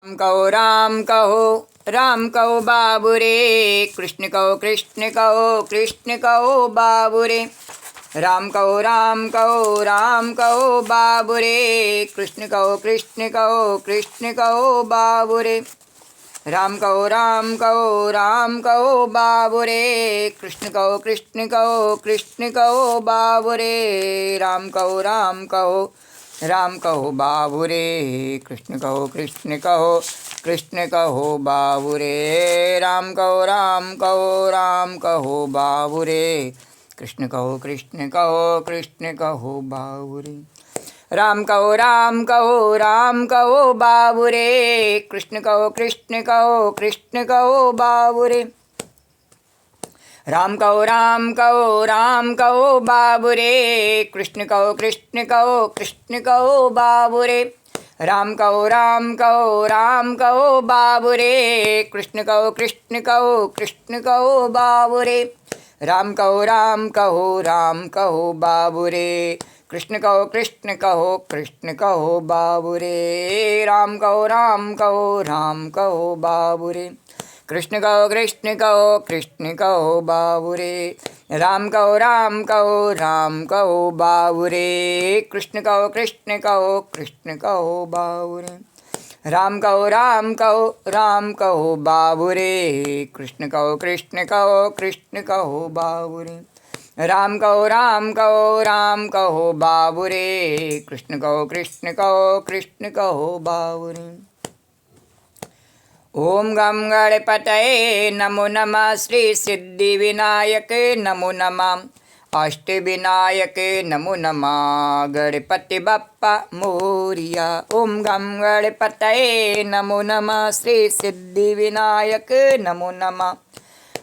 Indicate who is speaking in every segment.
Speaker 1: राम कहो राम कहो बाबू रे, कृष्ण कहो कृष्ण कहो बाबू रे। राम कहो राम कहो बाबू रे, कृष्ण कहो कृष्ण कहो बाबू रे। राम कहो बाबू रे, कृष्ण कहो कृष्ण कहो बाबू रे। राम कहो बाबू रे, कृष्ण कहो कृष्ण कहो बाबू रे। राम कहो बाबू रे, कृष्ण कहो कृष्ण कहो बाबू रे। राम कहो बाबू रे, कृष्ण कहो कृष्ण कहो बाबू रे। राम कहो बाबू रे, कृष्ण कहो कृष्ण कहो बाबू रे। राम कहो बाबू रे, कृष्ण कहो कृष्ण कहो बाबू रे। राम कहो बाबू रे, कृष्ण कहो कृष्ण कहो बाबू रे। राम कहो बाबू रे, कृष्ण कहो कृष्ण कहो बाबू रे। राम कहो बाबू रे, कृष्ण कहो कृष्ण कहो बाबू रे। राम कहो बाबू रे, कृष्ण कहो कृष्ण कहो बाबू रे। राम कहो बाबू रे, कृष्ण कहो कृष्ण कहो बाबू रे। ओम गम गणपतये नमो नमः, श्री सिद्धि विनायक नमो नमः, अष्टविनायक नमो नमः, गणपति बप्पा मोरिया। ओम गम गणपतये नमो नमः, श्री सिद्धि विनायक नमो नमः,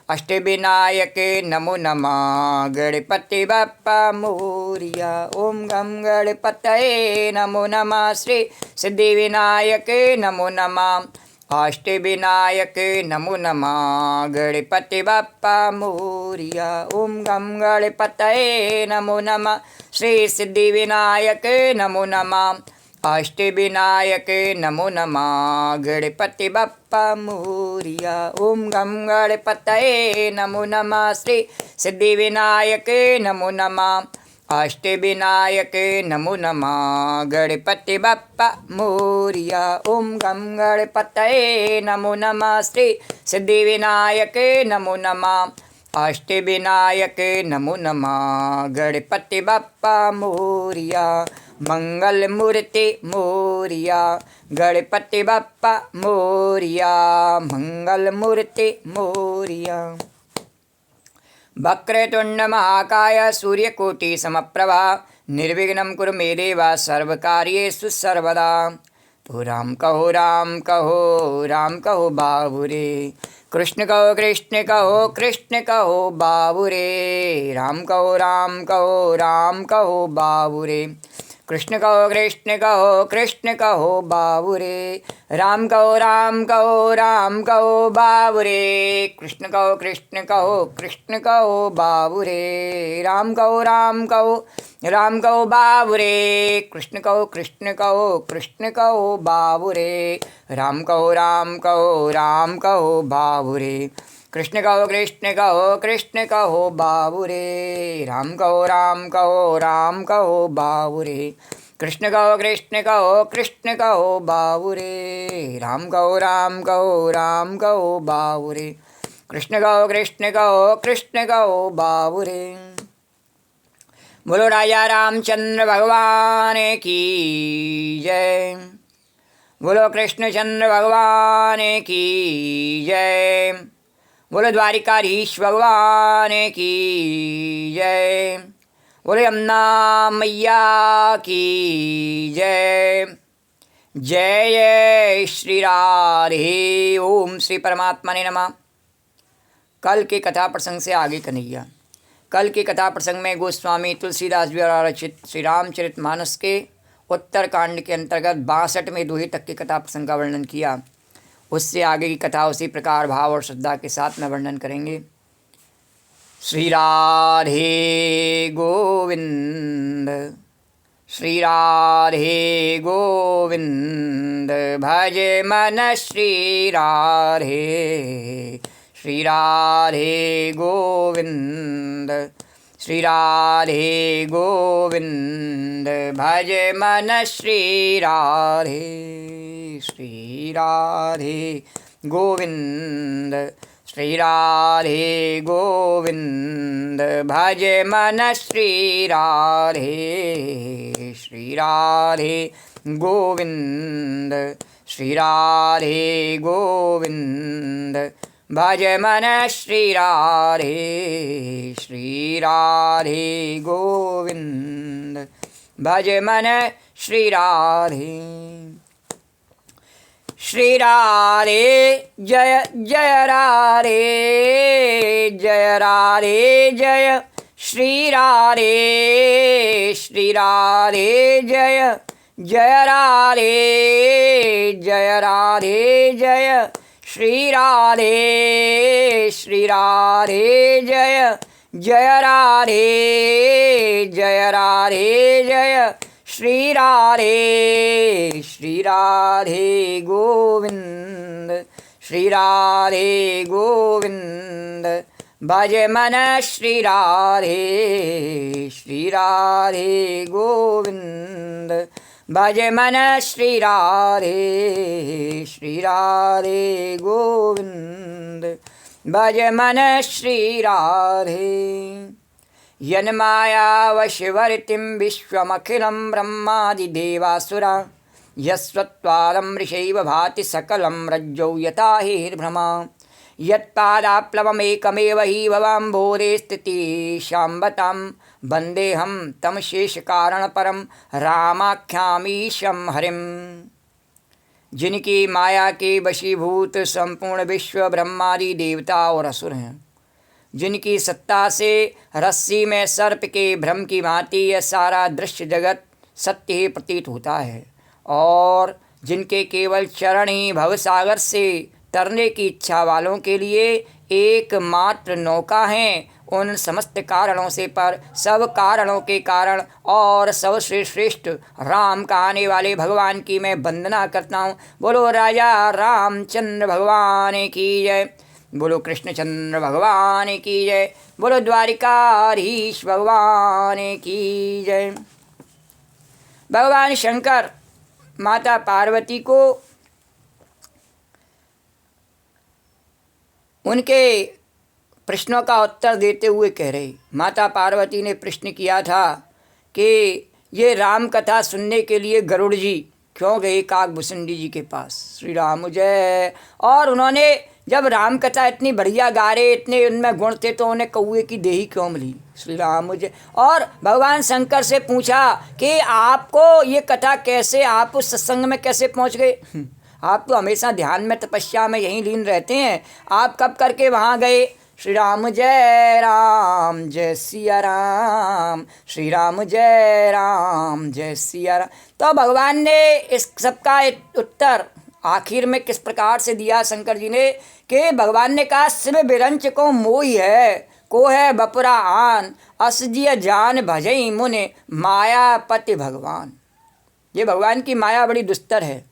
Speaker 1: अष्टविनायक नमो नमः, गणपति बप्पा मोरिया। ओम गम गणपतये नमो नमः, श्री सिद्धि विनायक नमो नमः, अष्टविनायक नमो नमः, गणपति बप्पा मोरिया। ओम गम गणपतये नमो नमः, श्री सिद्धि विनायक नमो नमः, अष्टविनायक नमो नमः, गणपति बप्पा मोरिया। ओम गम गणपतये नमो नमः, श्री सिद्धि विनायक नमो नमः, अष्टविनायक नमो नमः, गणपति बप्पा मोरिया। ओम गम गणपतये नमो नमः, श्री सिद्धि विनायक नमो नमः, अष्टविनायक नमो नमः, गणपति बप्पा मोरिया। मंगल मूर्ति मोरिया, गणपति बप्पा मोरिया, मंगल मूर्ति मोरिया। वक्रतुंड महाकाय सूर्यकोटि समप्रभा, निर्विघ्नं कुरु मे देव सर्वकार्येषु सर्वदा। तो राम कहो बाबू रे, कृष्ण कहो बाबू रे। राम कहो बाबू रे, कृष्ण कहो बाबू रे। राम कहो बाबू रे, कृष्ण कहो बाबू रे। राम कहो बाबू रे, कृष्ण कहो बाबू रे। राम कहो बाबू रे, कृष्ण कहो बाबू रे। राम कहो बाबू रे, कृष्ण कहो बाबू रे। राम कहो बाबू रे, कृष्ण कहो बाबू रे। बोलो राजा रामचंद्र भगवान की जय, बोलो कृष्णचंद्र भगवान की जय, बोलो द्वारिकाधीश भगवान की जय, बोलो यमुना मैया की जय। जय जय श्री राधे। ओम श्री परमात्मा ने नमः। कल के कथा प्रसंग से आगे कन्हैया। कल के कथा प्रसंग में गोस्वामी तुलसीदास द्वारा रचित श्री रामचरितमानस के उत्तर कांड के अंतर्गत 62वें दोहे तक के कथा प्रसंग का वर्णन किया। उससे आगे की कथा उसी प्रकार भाव और श्रद्धा के साथ में वर्णन करेंगे। श्री राधे गोविंद, श्री राधे गोविंद भज मन श्री राधे, श्री राधे गोविंद, श्री राधे गोविंद भज मन श्री राधे, श्री राधे गोविंद, श्री राधे गोविंद भज मन श्री राधे, श्री राधे गोविंद, श्री राधे गोविंद भज मन श्री राधे, श्री राधे गोविंद भज मन श्री राधे। श्री राधे जय जय राधे, जय राधे जय श्री राधे, श्री राधे जय जय राधे, जय राधे जय श्री राधे, श्री राधे जय जय राधे, जय राधे जय श्री राधे, श्री राधे गोविंद, श्री राधे गोविंद भज मन श्री राधे, श्री राधे गोविंद भज मन श्री राधे, श्री राधे गोविंद भज मन श्री राधे। यन्माया वशवर्तिं विश्वमखिलं ब्रह्मादिदेवासुरा, यस्त्वादं ऋषैव भाति सकलं रज्जौ यथा हिर्भ्रमा, यत्पादाप्लवमेकमेव हि भवाम्भोरे स्थितिशाम्बतां, वन्देऽहं तं शेषकारणपरं रामाख्यामीशं हरिम्। जिनकी माया के वशीभूत संपूर्ण विश्व ब्रह्मादि देवता और असुर हैं, जिनकी सत्ता से रस्सी में सर्प के भ्रम की भांति यह सारा दृश्य जगत सत्य ही प्रतीत होता है, और जिनके केवल चरण ही भवसागर से तरने की इच्छा वालों के लिए एकमात्र नौका हैं, उन समस्त कारणों से पर सब कारणों के कारण और सबसे श्रेष्ठ राम का आने वाले भगवान की मैं वंदना करता हूँ। बोलो राजा रामचंद्र भगवान की जय, बोलो कृष्णचंद्र भगवान की जय, बोलो द्वारिकाधीश भगवान की जय। भगवान शंकर माता पार्वती को उनके प्रश्नों का उत्तर देते हुए कह रही, माता पार्वती ने प्रश्न किया था कि ये राम कथा सुनने के लिए गरुड़ जी क्यों गए काकभूषणी जी के पास, श्री राम जय। और उन्होंने जब राम कथा इतनी बढ़िया गा रहे, इतने उनमें गुण थे, तो उन्हें कौए की देही क्यों मिली, श्री राम जय। और भगवान शंकर से पूछा कि आपको ये कथा कैसे, आप उस सत्संग में कैसे पहुंच गए, आप तो हमेशा ध्यान में तपस्या में यहीं लीन रहते हैं, आप कब करके वहाँ गए। श्री राम जय सिया राम, श्री राम जय सिया राम। तो भगवान ने इस सबका उत्तर आखिर में किस प्रकार से दिया शंकर जी ने, कि भगवान ने कहा शिव बिरंच को मोही है, को है बपुरा आन, असजिय जान भजई मुने मायापति भगवान। ये भगवान की माया बड़ी दुस्तर है।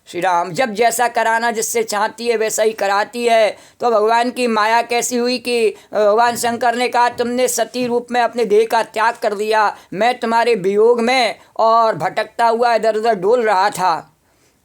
Speaker 1: श्री राम जब जैसा कराना जिससे चाहती है वैसा ही कराती है। तो भगवान की माया कैसी हुई कि भगवान शंकर ने कहा तुमने सती रूप में अपने देह का त्याग कर दिया, मैं तुम्हारे वियोग में और भटकता हुआ इधर उधर डोल रहा था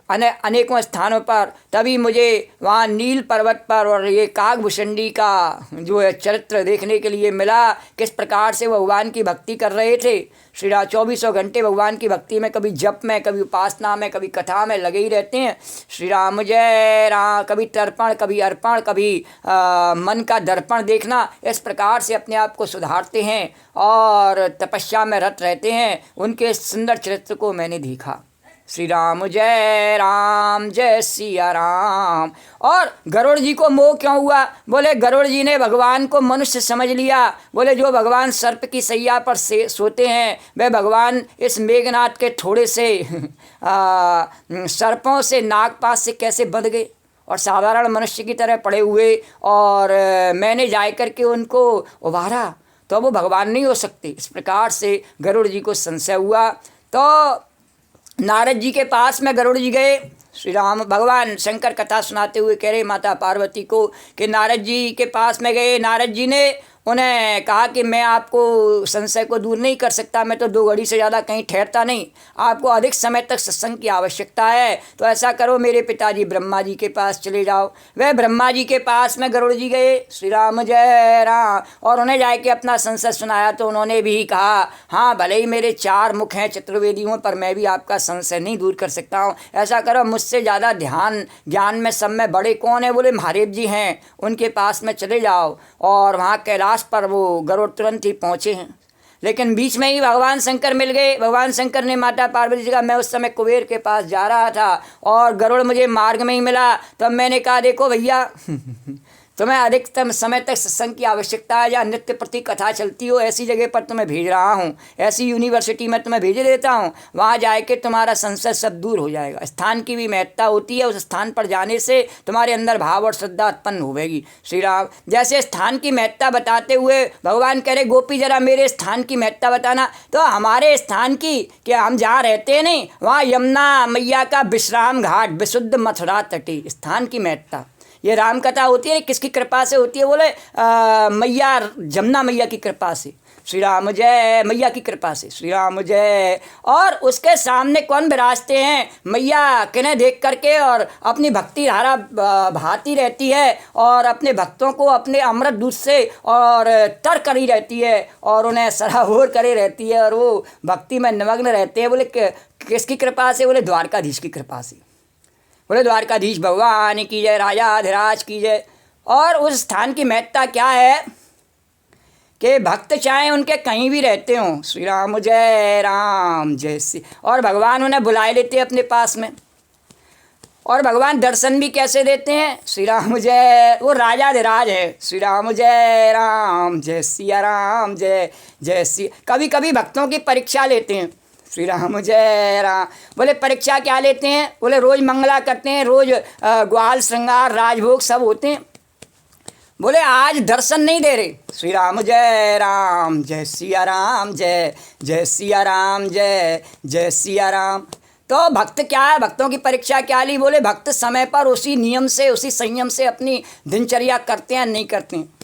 Speaker 1: अनेकों स्थानों पर, तभी मुझे वहाँ नील पर्वत पर और ये काकभूषणी का जो है चरित्र देखने के लिए मिला, किस प्रकार से भगवान की भक्ति कर रहे थे। श्री राम 24 घंटे भगवान की भक्ति में, कभी जप में, कभी उपासना में, कभी कथा में लगे ही रहते हैं। श्री राम जय राम। कभी तर्पण, कभी अर्पण, कभी मन का दर्पण देखना, इस प्रकार से अपने आप को सुधारते हैं और तपस्या में रत रहते हैं। उनके सुंदर चरित्र को मैंने देखा। श्री राम जय सिया राम। और गरुड़ जी को मोह क्यों हुआ? बोले गरुड़ जी ने भगवान को मनुष्य समझ लिया। बोले जो भगवान सर्प की सैया पर से सोते हैं वे भगवान इस मेघनाथ के थोड़े से सर्पों से नागपाश से कैसे बंध गए और साधारण मनुष्य की तरह पड़े हुए, और मैंने जा कर के उनको उबारा तो वो भगवान नहीं हो सकते। इस प्रकार से गरुड़ जी को संशय हुआ। तो नारद जी के पास में गरुड़ जी गए। श्री राम भगवान शंकर कथा सुनाते हुए कह रहे माता पार्वती को कि नारद जी के पास में गए। नारद जी ने उन्हें कहा कि मैं आपको संशय को दूर नहीं कर सकता, मैं तो 2 घड़ी से ज़्यादा कहीं ठहरता नहीं, आपको अधिक समय तक सत्संग की आवश्यकता है, तो ऐसा करो मेरे पिताजी ब्रह्मा जी के पास चले जाओ। वह ब्रह्मा जी के पास में गरुड़ जी गए। श्री राम जय राम। और उन्हें जाके अपना संशय सुनाया तो उन्होंने भी कहा हाँ भले ही मेरे 4 मुख हैं चतुर्वेदी हूँ, पर मैं भी आपका संशय नहीं दूर कर सकता हूँ। ऐसा करो मुझसे ज़्यादा ध्यान ज्ञान में सब में बड़े कौन है? बोले महादेव जी हैं, उनके पास में चले जाओ। और वहाँ कैलाश पर वो गरुड़ तुरंत ही पहुँचे हैं। लेकिन बीच में ही भगवान शंकर मिल गए। भगवान शंकर ने माता पार्वती जी का मैं उस समय कुबेर के पास जा रहा था और गरुड़ मुझे मार्ग में ही मिला, तब मैंने कहा देखो भैया तुम्हें अधिकतम समय तक सत्संग की आवश्यकता है, या नित्य प्रति कथा चलती हो ऐसी जगह पर तुम्हें भेज रहा हूँ, ऐसी यूनिवर्सिटी में तुम्हें भेज देता हूँ, वहाँ जाके तुम्हारा संशय सब दूर हो जाएगा। स्थान की भी महत्ता होती है, उस स्थान पर जाने से तुम्हारे अंदर भाव और श्रद्धा उत्पन्न होगी। श्री राम जैसे स्थान की महत्ता बताते हुए भगवान कह रहे गोपी जरा मेरे स्थान की महत्ता बताना। तो हमारे स्थान की कि हम जहाँ रहते हैं नहीं, वहाँ यमुना मैया का विश्राम घाट विशुद्ध मथुरा तटी स्थान की महत्ता। ये राम कथा होती है किसकी कृपा से होती है? बोले मैया जमुना मैया की कृपा से। श्री राम जय। मैया की कृपा से। श्री राम जय। और उसके सामने कौन विराजते हैं? मैया किन्हें देख करके और अपनी भक्ति धारा बहाती रहती है और अपने भक्तों को अपने अमृत दूध से और तर करी रहती है और उन्हें सराबोर करे रहती है और वो भक्ति में निमग्न रहते हैं। बोले किसकी कृपा से? बोले द्वारकाधीश की कृपा से। बोले द्वारकाधीश भगवान की जय, राजाधिराज की जय। और उस स्थान की महत्ता क्या है कि भक्त चाहे उनके कहीं भी रहते हों, श्री राम जय राम जय श्री, और भगवान उन्हें बुलाए लेते हैं अपने पास में। और भगवान दर्शन भी कैसे देते हैं? श्री राम जय। वो राजाधिराज है। श्री राम जय राम जय सिया राम जय जय श्री। कभी कभी भक्तों की परीक्षा लेते हैं। श्री राम जय राम। बोले परीक्षा क्या लेते हैं? बोले रोज़ मंगला करते हैं, रोज़ ग्वाल श्रृंगार राजभोग सब होते हैं। बोले आज दर्शन नहीं दे रहे। श्री राम जय राम जय सिया राम जय जय सिया राम जय जय सिया राम। तो भक्त क्या है? भक्तों की परीक्षा क्या ली? बोले भक्त समय पर उसी नियम से उसी संयम से अपनी दिनचर्या करते हैं नहीं करते हैं।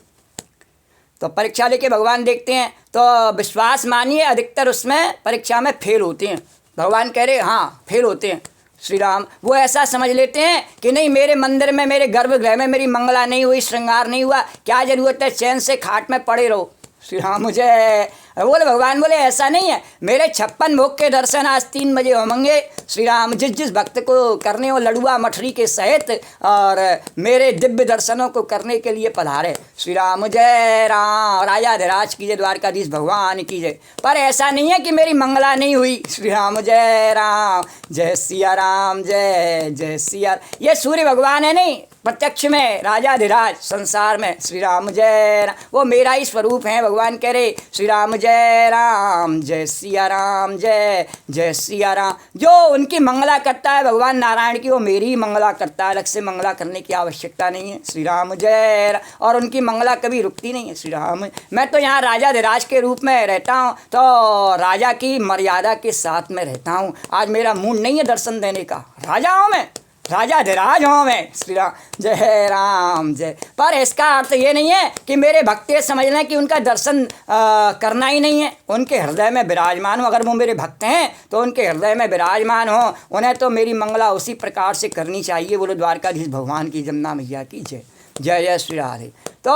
Speaker 1: तो परीक्षा लेके भगवान देखते हैं तो विश्वास मानिए अधिकतर उसमें परीक्षा में फेल होते हैं। भगवान कह रहे हाँ फेल होते हैं। श्री राम वो ऐसा समझ लेते हैं कि नहीं मेरे मंदिर में मेरे गर्भगृह में मेरी मंगला नहीं हुई, श्रृंगार नहीं हुआ, क्या जरूरत है, चैन से खाट में पड़े रहो। श्री राम मुझे बोले भगवान बोले ऐसा नहीं है, मेरे 56 भोग के दर्शन आज 3 बजे होंगे। श्री राम जिस जिस भक्त को करने हो लड़ुआ मठरी के सहित और मेरे दिव्य दर्शनों को करने के लिए पधारे। श्री राम जय राम। राजाधिराज की जय, द्वारकाधीश भगवान की जय। पर ऐसा नहीं है कि मेरी मंगला नहीं हुई। श्री राम जय राम जय सिया राम जय जय सिया। ये सूर्य भगवान है नहीं प्रत्यक्ष में राजाधिराज संसार में। श्री राम जय राम। वो मेरा ही स्वरूप है। भगवान कह रहे श्री राम जय राम जय सिया राम जय जय सिया राम। जो उनकी मंगला करता है भगवान नारायण की, वो मेरी ही मंगला करता है, अलग से मंगला करने की आवश्यकता नहीं है। श्री राम जय राम। और उनकी मंगला कभी रुकती नहीं है। श्री राम मैं तो यहाँ राजाधिराज के रूप में रहता हूँ, तो राजा की मर्यादा के साथ में रहता हूँ। आज मेरा मूड नहीं है दर्शन देने का, राजा हूँ मैं, राजाधिराज हूँ मैं। श्री राम जय राम जय। पर इसका अर्थ ये नहीं है कि मेरे भक्त ये समझ लें कि उनका दर्शन करना ही नहीं है। उनके हृदय में विराजमान हो, अगर वो मेरे भक्त हैं तो उनके हृदय में विराजमान हो, उन्हें तो मेरी मंगला उसी प्रकार से करनी चाहिए। बोलो द्वारकाधीश भगवान की, जमुना मैया की जय जय जय श्री राधे। तो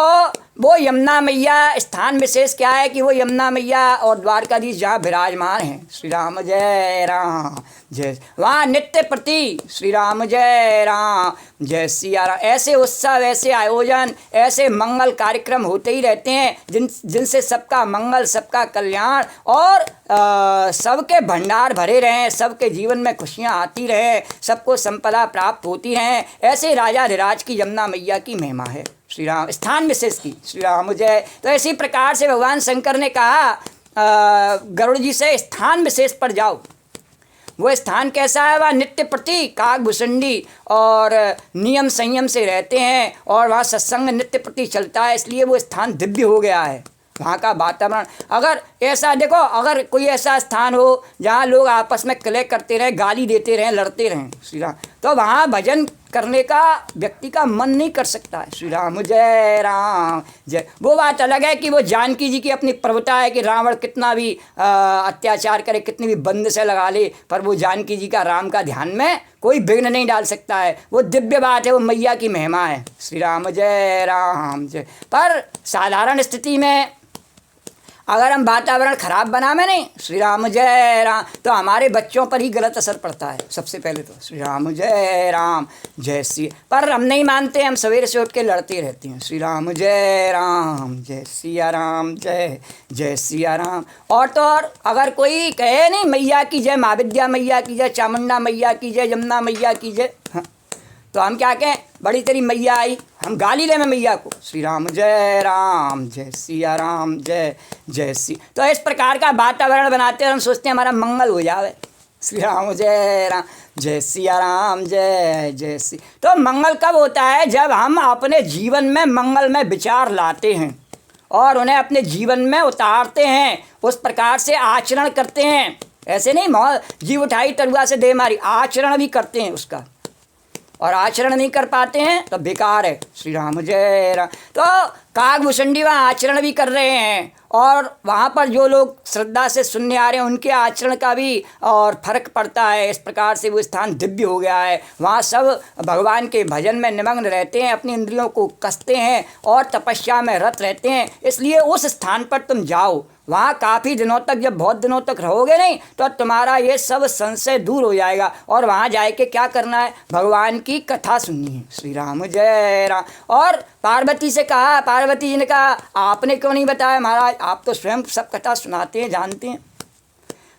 Speaker 1: वो यमुना मैया स्थान विशेष क्या है कि वो यमुना मैया और द्वारकाधीश जहाँ विराजमान हैं। श्री राम जय राम जय। वहाँ नित्य प्रति श्री राम जय राम जय सिया राम। ऐसे उत्सव, ऐसे आयोजन, ऐसे मंगल कार्यक्रम होते ही रहते हैं जिनसे सबका मंगल, सबका कल्याण और सबके भंडार भरे रहें, सबके जीवन में खुशियाँ आती रहें, सबको संपदा प्राप्त होती रहें। ऐसे राजाधिराज की यमुना मैया की महिमा है। श्री राम स्थान विशेष की। श्री राम जय। तो इसी प्रकार से भगवान शंकर ने कहा गरुड़ जी से स्थान विशेष पर जाओ। वो स्थान कैसा है? वह नित्य प्रति काकभूषणी और नियम संयम से रहते हैं और वहाँ सत्संग नित्य प्रति चलता है, इसलिए वो स्थान दिव्य हो गया है। वहाँ का वातावरण, अगर ऐसा देखो, अगर कोई ऐसा स्थान हो जहाँ लोग आपस में कलह करते रहें, गाली देते रहें, लड़ते रहें श्री राम, तो वहाँ भजन करने का व्यक्ति का मन नहीं कर सकता है। श्री राम जय राम जय। वो बात अलग है कि वो जानकी जी की अपनी प्रभुता है कि रावण कितना भी अत्याचार करे, कितनी भी बंद से लगा ले, पर वो जानकी जी का राम का ध्यान में कोई विघ्न नहीं डाल सकता है। वो दिव्य बात है, वो मैया की महिमा है। श्री राम जय राम जय। पर साधारण स्थिति में अगर हम वातावरण खराब बनावे नहीं श्री राम जय राम, तो हमारे बच्चों पर ही गलत असर पड़ता है सबसे पहले तो। श्री राम जय राम जय श्री, पर हम नहीं मानते, हम सवेरे से उठ के लड़ते रहते हैं। श्री राम जय राम जय सिया राम जय जय सिया राम। और तो और अगर कोई कहे नहीं मैया की जय, माँ विद्या मैया की जय, चामुंडा मैया की जय, यमुना मैया की जय, तो हम क्या कहें, बड़ी तेरी मैया आई, हम गाली ले में मैया को। श्री राम जय सिया राम जय जय सी। तो इस प्रकार का वातावरण बनाते हैं, हम सोचते हैं हमारा मंगल हो जावे। श्री राम जय सिया राम जय जय सी। तो मंगल कब होता है, जब हम अपने जीवन में मंगल में विचार लाते हैं और उन्हें अपने जीवन में उतारते हैं, उस प्रकार से आचरण करते हैं। ऐसे नहीं जीव उठाई तरुआ से दे मारी, आचरण भी करते हैं उसका, और आचरण नहीं कर पाते हैं तो बेकार है। श्री राम जय राम। तो काकभूषणी वहाँ आचरण भी कर रहे हैं, और वहाँ पर जो लोग श्रद्धा से सुनने आ रहे हैं उनके आचरण का भी और फर्क पड़ता है। इस प्रकार से वो स्थान दिव्य हो गया है। वहाँ सब भगवान के भजन में निमग्न रहते हैं, अपनी इंद्रियों को कसते हैं और तपस्या में रत रहते हैं। इसलिए उस स्थान पर तुम जाओ, वहाँ काफ़ी दिनों तक, जब बहुत दिनों तक रहोगे नहीं तो तुम्हारा ये सब संशय दूर हो जाएगा। और वहाँ जाए के क्या करना है, भगवान की कथा सुननी है। श्री राम जय राम। और पार्वती से कहा, पार्वती जी ने कहा आपने क्यों नहीं बताया महाराज, आप तो स्वयं सब कथा सुनाते हैं, जानते हैं।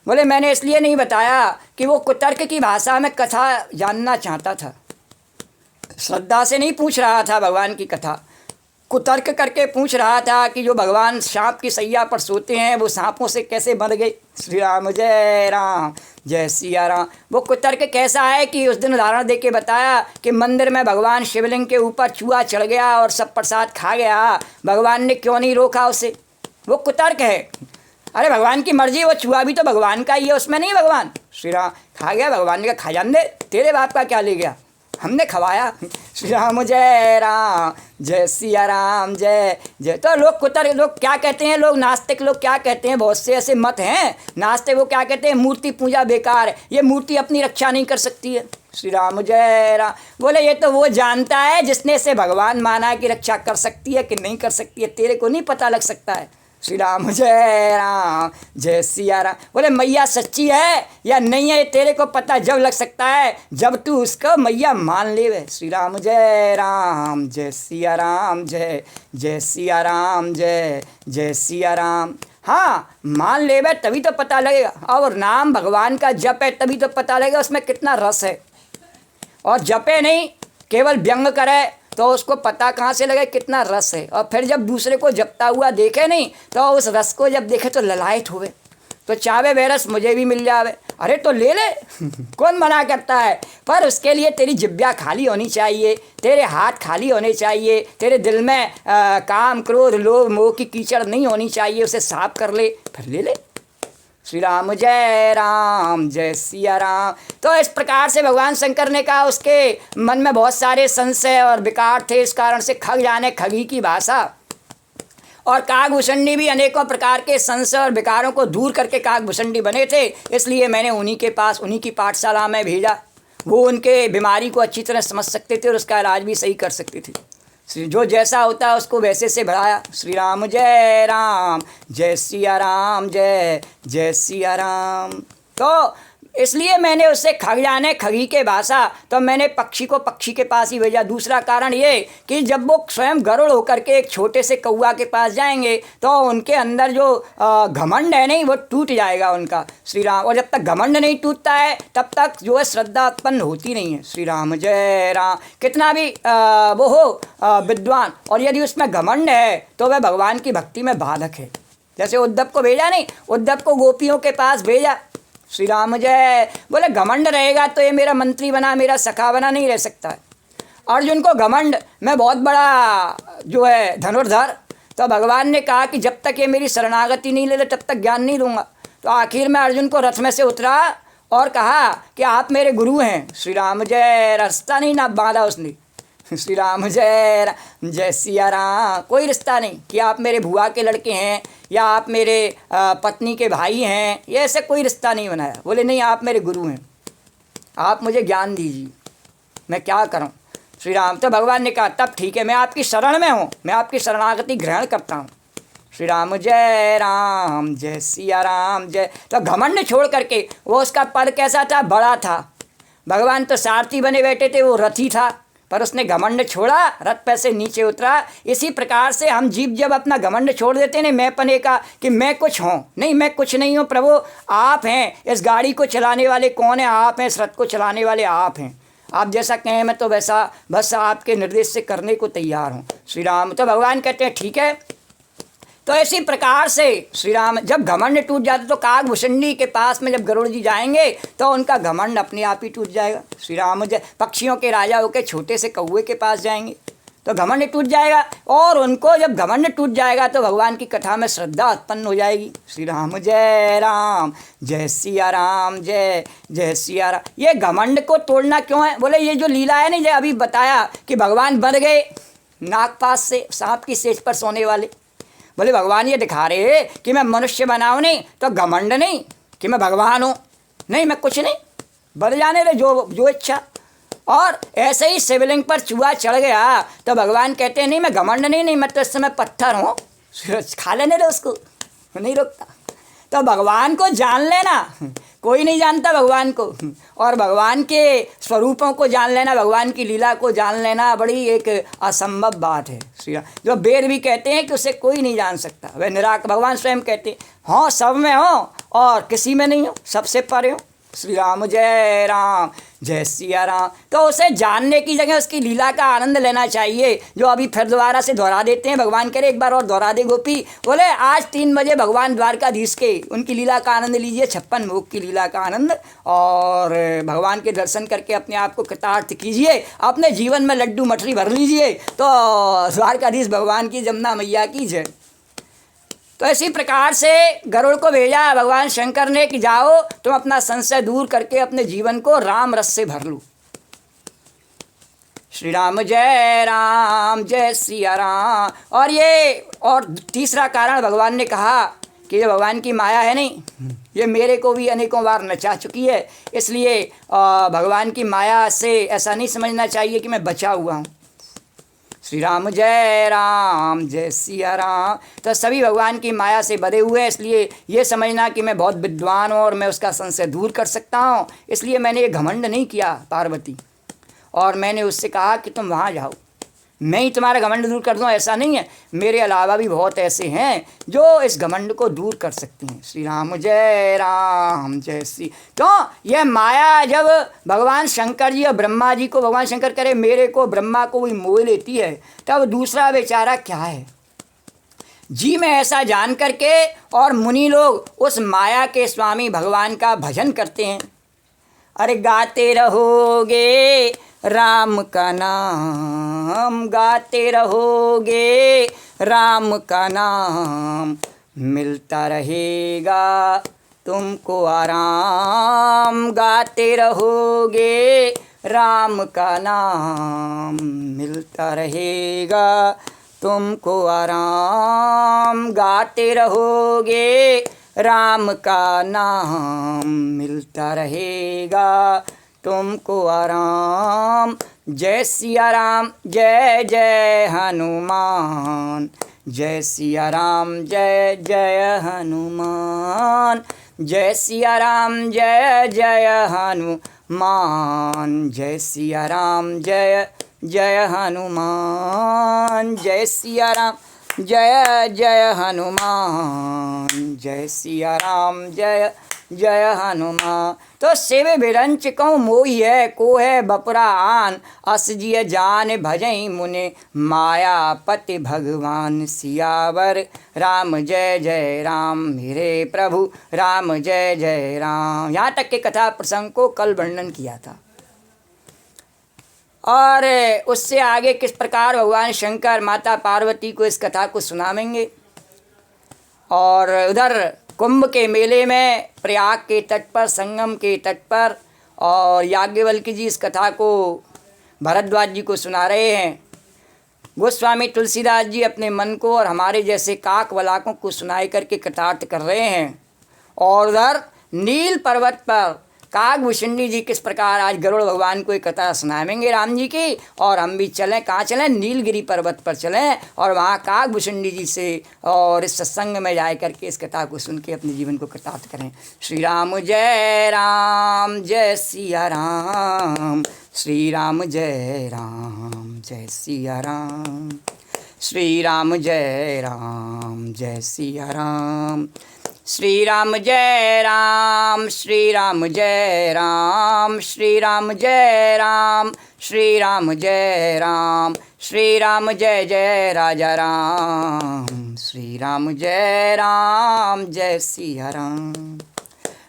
Speaker 1: बोले मैंने इसलिए नहीं बताया कि वो कुतर्क की भाषा में कथा जानना चाहता था, श्रद्धा से नहीं पूछ रहा था भगवान की कथा, कुतर्क करके पूछ रहा था कि जो भगवान सांप की सैया पर सोते हैं वो सांपों से कैसे बन गए। श्री राम जय सिया राम। वो कुतर्क कैसा है कि उस दिन उदाहरण दे के बताया कि मंदिर में भगवान शिवलिंग के ऊपर चूहा चढ़ गया और सब प्रसाद खा गया, भगवान ने क्यों नहीं रोका उसे, वो कुतर्क है। अरे भगवान की मर्जी, वो चूहा भी तो भगवान का ही है, उसमें नहीं भगवान। श्री राम खा गया, भगवान ने कहा खा जान दे, तेरे बाप का क्या ले गया, हमने खवाया। श्री राम जय सिया राम जय जय। तो लोग क्या कहते हैं, लोग नास्तिक लोग क्या कहते हैं, बहुत से ऐसे मत हैं नास्तिक, वो क्या कहते हैं मूर्ति पूजा बेकार है, ये मूर्ति अपनी रक्षा नहीं कर सकती है। श्री राम जय राम। बोले ये तो वो जानता है जिसने इसे भगवान माना है कि रक्षा कर सकती है कि नहीं कर सकती है, तेरे को नहीं पता लग सकता है। श्री राम जय सिया राम। बोले मैया सच्ची है या नहीं है, तेरे को पता जब लग सकता है जब तू उसको मैया मान ले। श्री राम जय सिया राम जय जय सिया राम जय जय सिया राम। हाँ मान ले तभी तो पता लगेगा, और नाम भगवान का जप है तभी तो पता लगेगा उसमें कितना रस है। और जपे नहीं, केवल व्यंग करे तो उसको पता कहाँ से लगे कितना रस है। और फिर जब दूसरे को जपता हुआ देखे नहीं तो उस रस को जब देखे तो ललायत हुए, तो चावे वे रस मुझे भी मिल जावे, अरे तो ले ले कौन मना करता है। पर उसके लिए तेरी जिब्या खाली होनी चाहिए, तेरे हाथ खाली होने चाहिए, तेरे दिल में काम क्रोध लोभ मोह की कीचड़ नहीं होनी चाहिए, उसे साफ कर ले फिर ले ले। श्री राम जय सिया राम। तो इस प्रकार से भगवान शंकर ने कहा, उसके मन में बहुत सारे संशय और विकार थे, इस कारण से खग जाने खगी की भाषा, और काकभूषणी भी अनेकों प्रकार के संशय और विकारों को दूर करके काकभूषणी बने थे। इसलिए मैंने उन्हीं के पास, उन्हीं की पाठशाला में भेजा। वो उनके बीमारी को अच्छी तरह समझ सकते थे और उसका इलाज भी सही कर सकते थे। जो जैसा होता है उसको वैसे से बढ़ाया। श्री राम जय सिया राम जय जय सिया राम। तो इसलिए मैंने उससे खग जाने खगी के भाषा, तो मैंने पक्षी को पक्षी के पास ही भेजा। दूसरा कारण ये कि जब वो स्वयं गरुड़ होकर के एक छोटे से कौआ के पास जाएंगे तो उनके अंदर जो घमंड है नहीं वो टूट जाएगा उनका। श्री राम। और जब तक घमंड नहीं टूटता है तब तक जो है श्रद्धा उत्पन्न होती नहीं है। श्री राम जय राम। कितना भी वो हो विद्वान, और यदि उसमें घमंड है तो वह भगवान की भक्ति में बाधक है। जैसे उद्धव को भेजा नहीं, उद्धव को गोपियों के पास भेजा। श्री राम जय। बोले घमंड रहेगा तो ये मेरा मंत्री बना, मेरा सखा बना नहीं रह सकता है। अर्जुन को घमंड, मैं बहुत बड़ा जो है धनुर्धर, तो भगवान ने कहा कि जब तक ये मेरी शरणागति नहीं ले ले तब तक ज्ञान नहीं दूंगा। तो आखिर में अर्जुन को रथ में से उतरा और कहा कि आप मेरे गुरु हैं। श्री राम जय, रास्ता नहीं ना बांधा उसने। श्री राम जय जय सिया राम, कोई रिश्ता नहीं कि आप मेरे बुआ के लड़के हैं या आप मेरे पत्नी के भाई हैं, ये ऐसे कोई रिश्ता नहीं बनाया। बोले नहीं, आप मेरे गुरु हैं, आप मुझे ज्ञान दीजिए, मैं क्या करूं। श्री राम, तो भगवान ने कहा तब ठीक है, मैं आपकी शरण में हूँ, मैं आपकी शरणागति ग्रहण करता हूँ। श्री राम जय सिया राम जय। तो घमंड छोड़ करके, वो उसका पद कैसा था, बड़ा था। भगवान तो सारथी बने बैठे थे, वो रथी था, पर उसने घमंड छोड़ा, रथ पे से नीचे उतरा। इसी प्रकार से हम जीव जब अपना घमंड छोड़ देते हैं मैं पने का कि मैं कुछ हूँ, नहीं मैं कुछ नहीं हूँ प्रभु, आप हैं। इस गाड़ी को चलाने वाले कौन है, आप हैं। इस रथ को चलाने वाले आप हैं। आप जैसा कहें मैं तो वैसा बस आपके निर्देश से करने को तैयार हूँ। श्री राम, तो भगवान कहते हैं ठीक है। तो इसी प्रकार से श्री राम जब घमंड टूट जाते तो कागभूषणी के पास में जब गरुड़ जी जाएंगे तो उनका घमंड अपने आप ही टूट जाएगा। श्री राम पक्षियों के राजा होकर छोटे से कौवे के पास जाएंगे तो घमंड टूट जाएगा, और उनको जब घमंड टूट जाएगा तो भगवान की कथा में श्रद्धा उत्पन्न हो जाएगी। श्री राम जय सिया राम जय जय सिया राम। ये घमंड को तोड़ना क्यों है, बोले ये जो लीला है नहीं, जो अभी बताया कि भगवान बन गए नागपाश से, सांप की सेज पर सोने वाले। बोले भगवान ये दिखा रहे कि मैं मनुष्य बनाऊँ नहीं तो घमंड नहीं कि मैं भगवान हूँ, नहीं मैं कुछ नहीं, बन जाने दे जो इच्छा। और ऐसे ही शिवलिंग पर चूहा चढ़ गया तो भगवान कहते हैं नहीं मैं घमंड नहीं मैं तो इस समय पत्थर हूँ, खा लेने दे उसको, नहीं रोकता। तो भगवान को जान लेना, कोई नहीं जानता भगवान को, और भगवान के स्वरूपों को जान लेना, भगवान की लीला को जान लेना बड़ी एक असंभव बात है। श्री राम, जो वेद भी कहते हैं कि उसे कोई नहीं जान सकता, वह निराकार। भगवान स्वयं कहते हैं हाँ सब में हो और किसी में नहीं हो, सबसे परे हो। श्री राम जय सिया राम। तो उसे जानने की जगह उसकी लीला का आनंद लेना चाहिए, जो अभी फिर दोबारा से दोहरा देते हैं। भगवान करे एक बार और दोहरा दे गोपी। बोले आज 3 बजे भगवान द्वारकाधीश के उनकी लीला का आनंद लीजिए, 56 भोग की लीला का आनंद, और भगवान के दर्शन करके अपने आप को कृतार्थ कीजिए, अपने जीवन में लड्डू मठरी भर लीजिए। तो द्वारकाधीश भगवान की, जमुना मैया की जय। तो इसी प्रकार से गरुड़ को भेजा भगवान शंकर ने कि जाओ तुम अपना संशय दूर करके अपने जीवन को राम रस से भर लो। श्री राम जय सिया राम। और तीसरा कारण भगवान ने कहा कि ये भगवान की माया है नहीं, ये मेरे को भी अनेकों बार नचा चुकी है, इसलिए भगवान की माया से ऐसा नहीं समझना चाहिए कि मैं बचा हुआ हूँ। श्री राम जय सिया राम। तो सभी भगवान की माया से बधे हुए हैं, इसलिए ये समझना कि मैं बहुत विद्वान हूँ और मैं उसका संशय दूर कर सकता हूँ, इसलिए मैंने ये घमंड नहीं किया पार्वती, और मैंने उससे कहा कि तुम वहाँ जाओ, मैं ही तुम्हारा घमंड दूर कर दूँ, ऐसा नहीं है, मेरे अलावा भी बहुत ऐसे हैं जो इस घमंड को दूर कर सकते हैं। श्री राम जय सी। तो यह माया जब भगवान शंकर जी और ब्रह्मा जी को, भगवान शंकर करे मेरे को ब्रह्मा को भी मोह लेती है, तब दूसरा बेचारा क्या है जी में ऐसा जान करके, और मुनि लोग उस माया के स्वामी भगवान का भजन करते हैं। अरे गाते रहोगे राम का नाम, गाते रहोगे राम का नाम, मिलता रहेगा तुमको आराम। गाते रहोगे राम का नाम, मिलता रहेगा तुमको आराम। गाते रहोगे राम का नाम, मिलता रहेगा तुमको आराम। जय सिया राम जय जय हनुमान, जय सिया राम जय जय हनुमान, जय सिया राम जय जय हनुमान, जय सिया राम जय जय हनुमान, जय सिया राम जय जय हनुमान, जय सिया राम जय जय हनुमान। तो सेवे बिरंच कहूँ मोही है को है बपुरान, अस जिय जान भजई मुने मायापति भगवान सियावर। राम जय जय राम मेरे प्रभु, राम जय जय राम। यहाँ तक के कथा प्रसंग को कल वर्णन किया था। और उससे आगे किस प्रकार भगवान शंकर माता पार्वती को इस कथा को सुनावेंगे। और उधर कुंभ के मेले में प्रयाग के तट पर, संगम के तट पर, और याज्ञवल्क्य जी इस कथा को भरद्वाज जी को सुना रहे हैं। गोस्वामी तुलसीदास जी अपने मन को और हमारे जैसे काक वलाकों को सुनाई करके कृतार्थ कर रहे हैं। और उधर नील पर्वत पर काकभूषणी जी किस प्रकार आज गरुड़ भगवान को एक कथा सुनाएंगे राम जी की। और हम भी चलें, कहाँ चलें, नीलगिरी पर्वत पर चलें और वहाँ काकभूषणी जी से और इस सत्संग में जाए करके इस कथा को सुन के अपने जीवन को कृतार्थ करें। श्री राम जय सिया राम, श्री राम जय सिया राम, श्री राम जय सिया राम, श्री राम जय राम, श्री राम जय राम, श्री राम जय राम, श्री राम जय राम, श्री राम जय जय राजा राम, श्री राम जय सिया राम।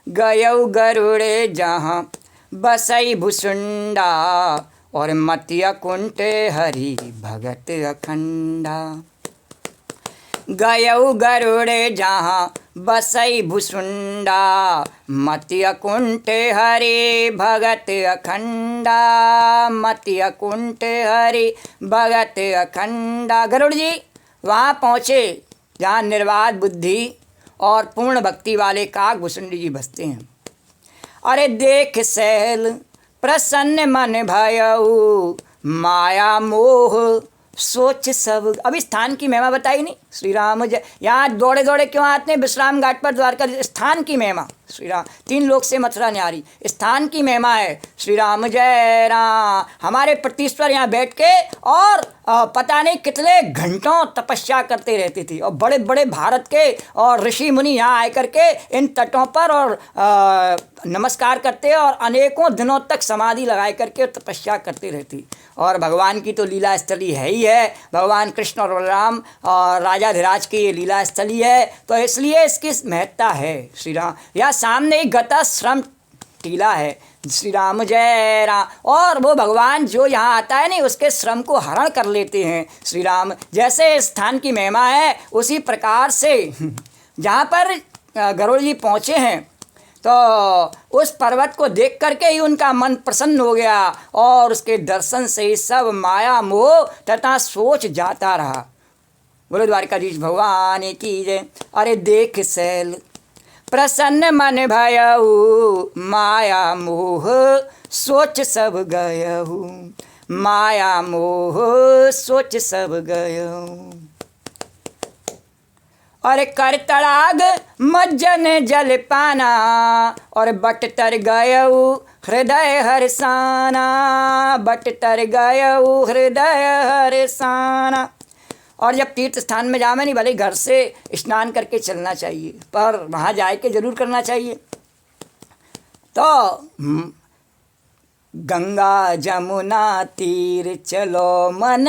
Speaker 1: गयौ गरुड़े जहाँ बसई भुसुंडा, और मतिया कुंटे हरि भगत अखंडा। गयौ गरुड़े जहाँ बसई भुसुंडा, मतिया कुंटे हरि भगत अखंडा, मतिया कुंटे हरि भगत अखंडा। गरुड़ जी वहाँ पहुँचे जहाँ निर्वाध बुद्धि और पूर्ण भक्ति वाले काकभूषणी जी बसते हैं। अरे देख सैल प्रसन्न मन भयऊ, माया मोह सोच सब। अभी स्थान की महिमा बताई नहीं। श्री राम जय, यहाँ दौड़े दौड़े क्यों आते हैं विश्राम घाट पर द्वारका। स्थान की महिमा, श्री राम 3 लोक से मथुरा न्यारी, स्थान की महिमा है। श्री राम जय राम। हमारे प्रतीश्वर यहाँ बैठ के और पता नहीं कितने घंटों तपस्या करते रहते थे। और बड़े बड़े भारत के और ऋषि मुनि यहाँ आए करके इन तटों पर और नमस्कार करते और अनेकों दिनों तक समाधि लगाए करके तपस्या करते रहती। और भगवान की तो लीला स्थली है ही है। भगवान कृष्ण और बलराम और राजाधिराज की ये लीला स्थली है, तो इसलिए इसकी महत्ता है। श्री राम या सामने ही गता श्रम टीला है। श्री राम जय राम। और वो भगवान जो यहाँ आता है नहीं, उसके श्रम को हरण कर लेते हैं। श्री राम जैसे स्थान की महिमा है, उसी प्रकार से जहाँ पर गरुड़ जी पहुँचे हैं, तो उस पर्वत को देख करके ही उनका मन प्रसन्न हो गया और उसके दर्शन से ही सब माया मोह तथा सोच जाता रहा। बोलो द्वारकाधीश भगवान की जय। अरे देख सैल प्रसन्न मन भयऊ, माया मोह सोच सब गयऊ, माया मोह सोच सब गयऊ। और कर तड़ाग मज्जन जल पाना, और बट तर गयऊ हृदय हरसाना, बट तर गयऊ हृदय हरसाना। और जब तीर्थ स्थान में जावे नहीं, भले घर से स्नान करके चलना चाहिए, पर वहाँ जाए के जरूर करना चाहिए। तो गंगा जमुना तीर चलो मन,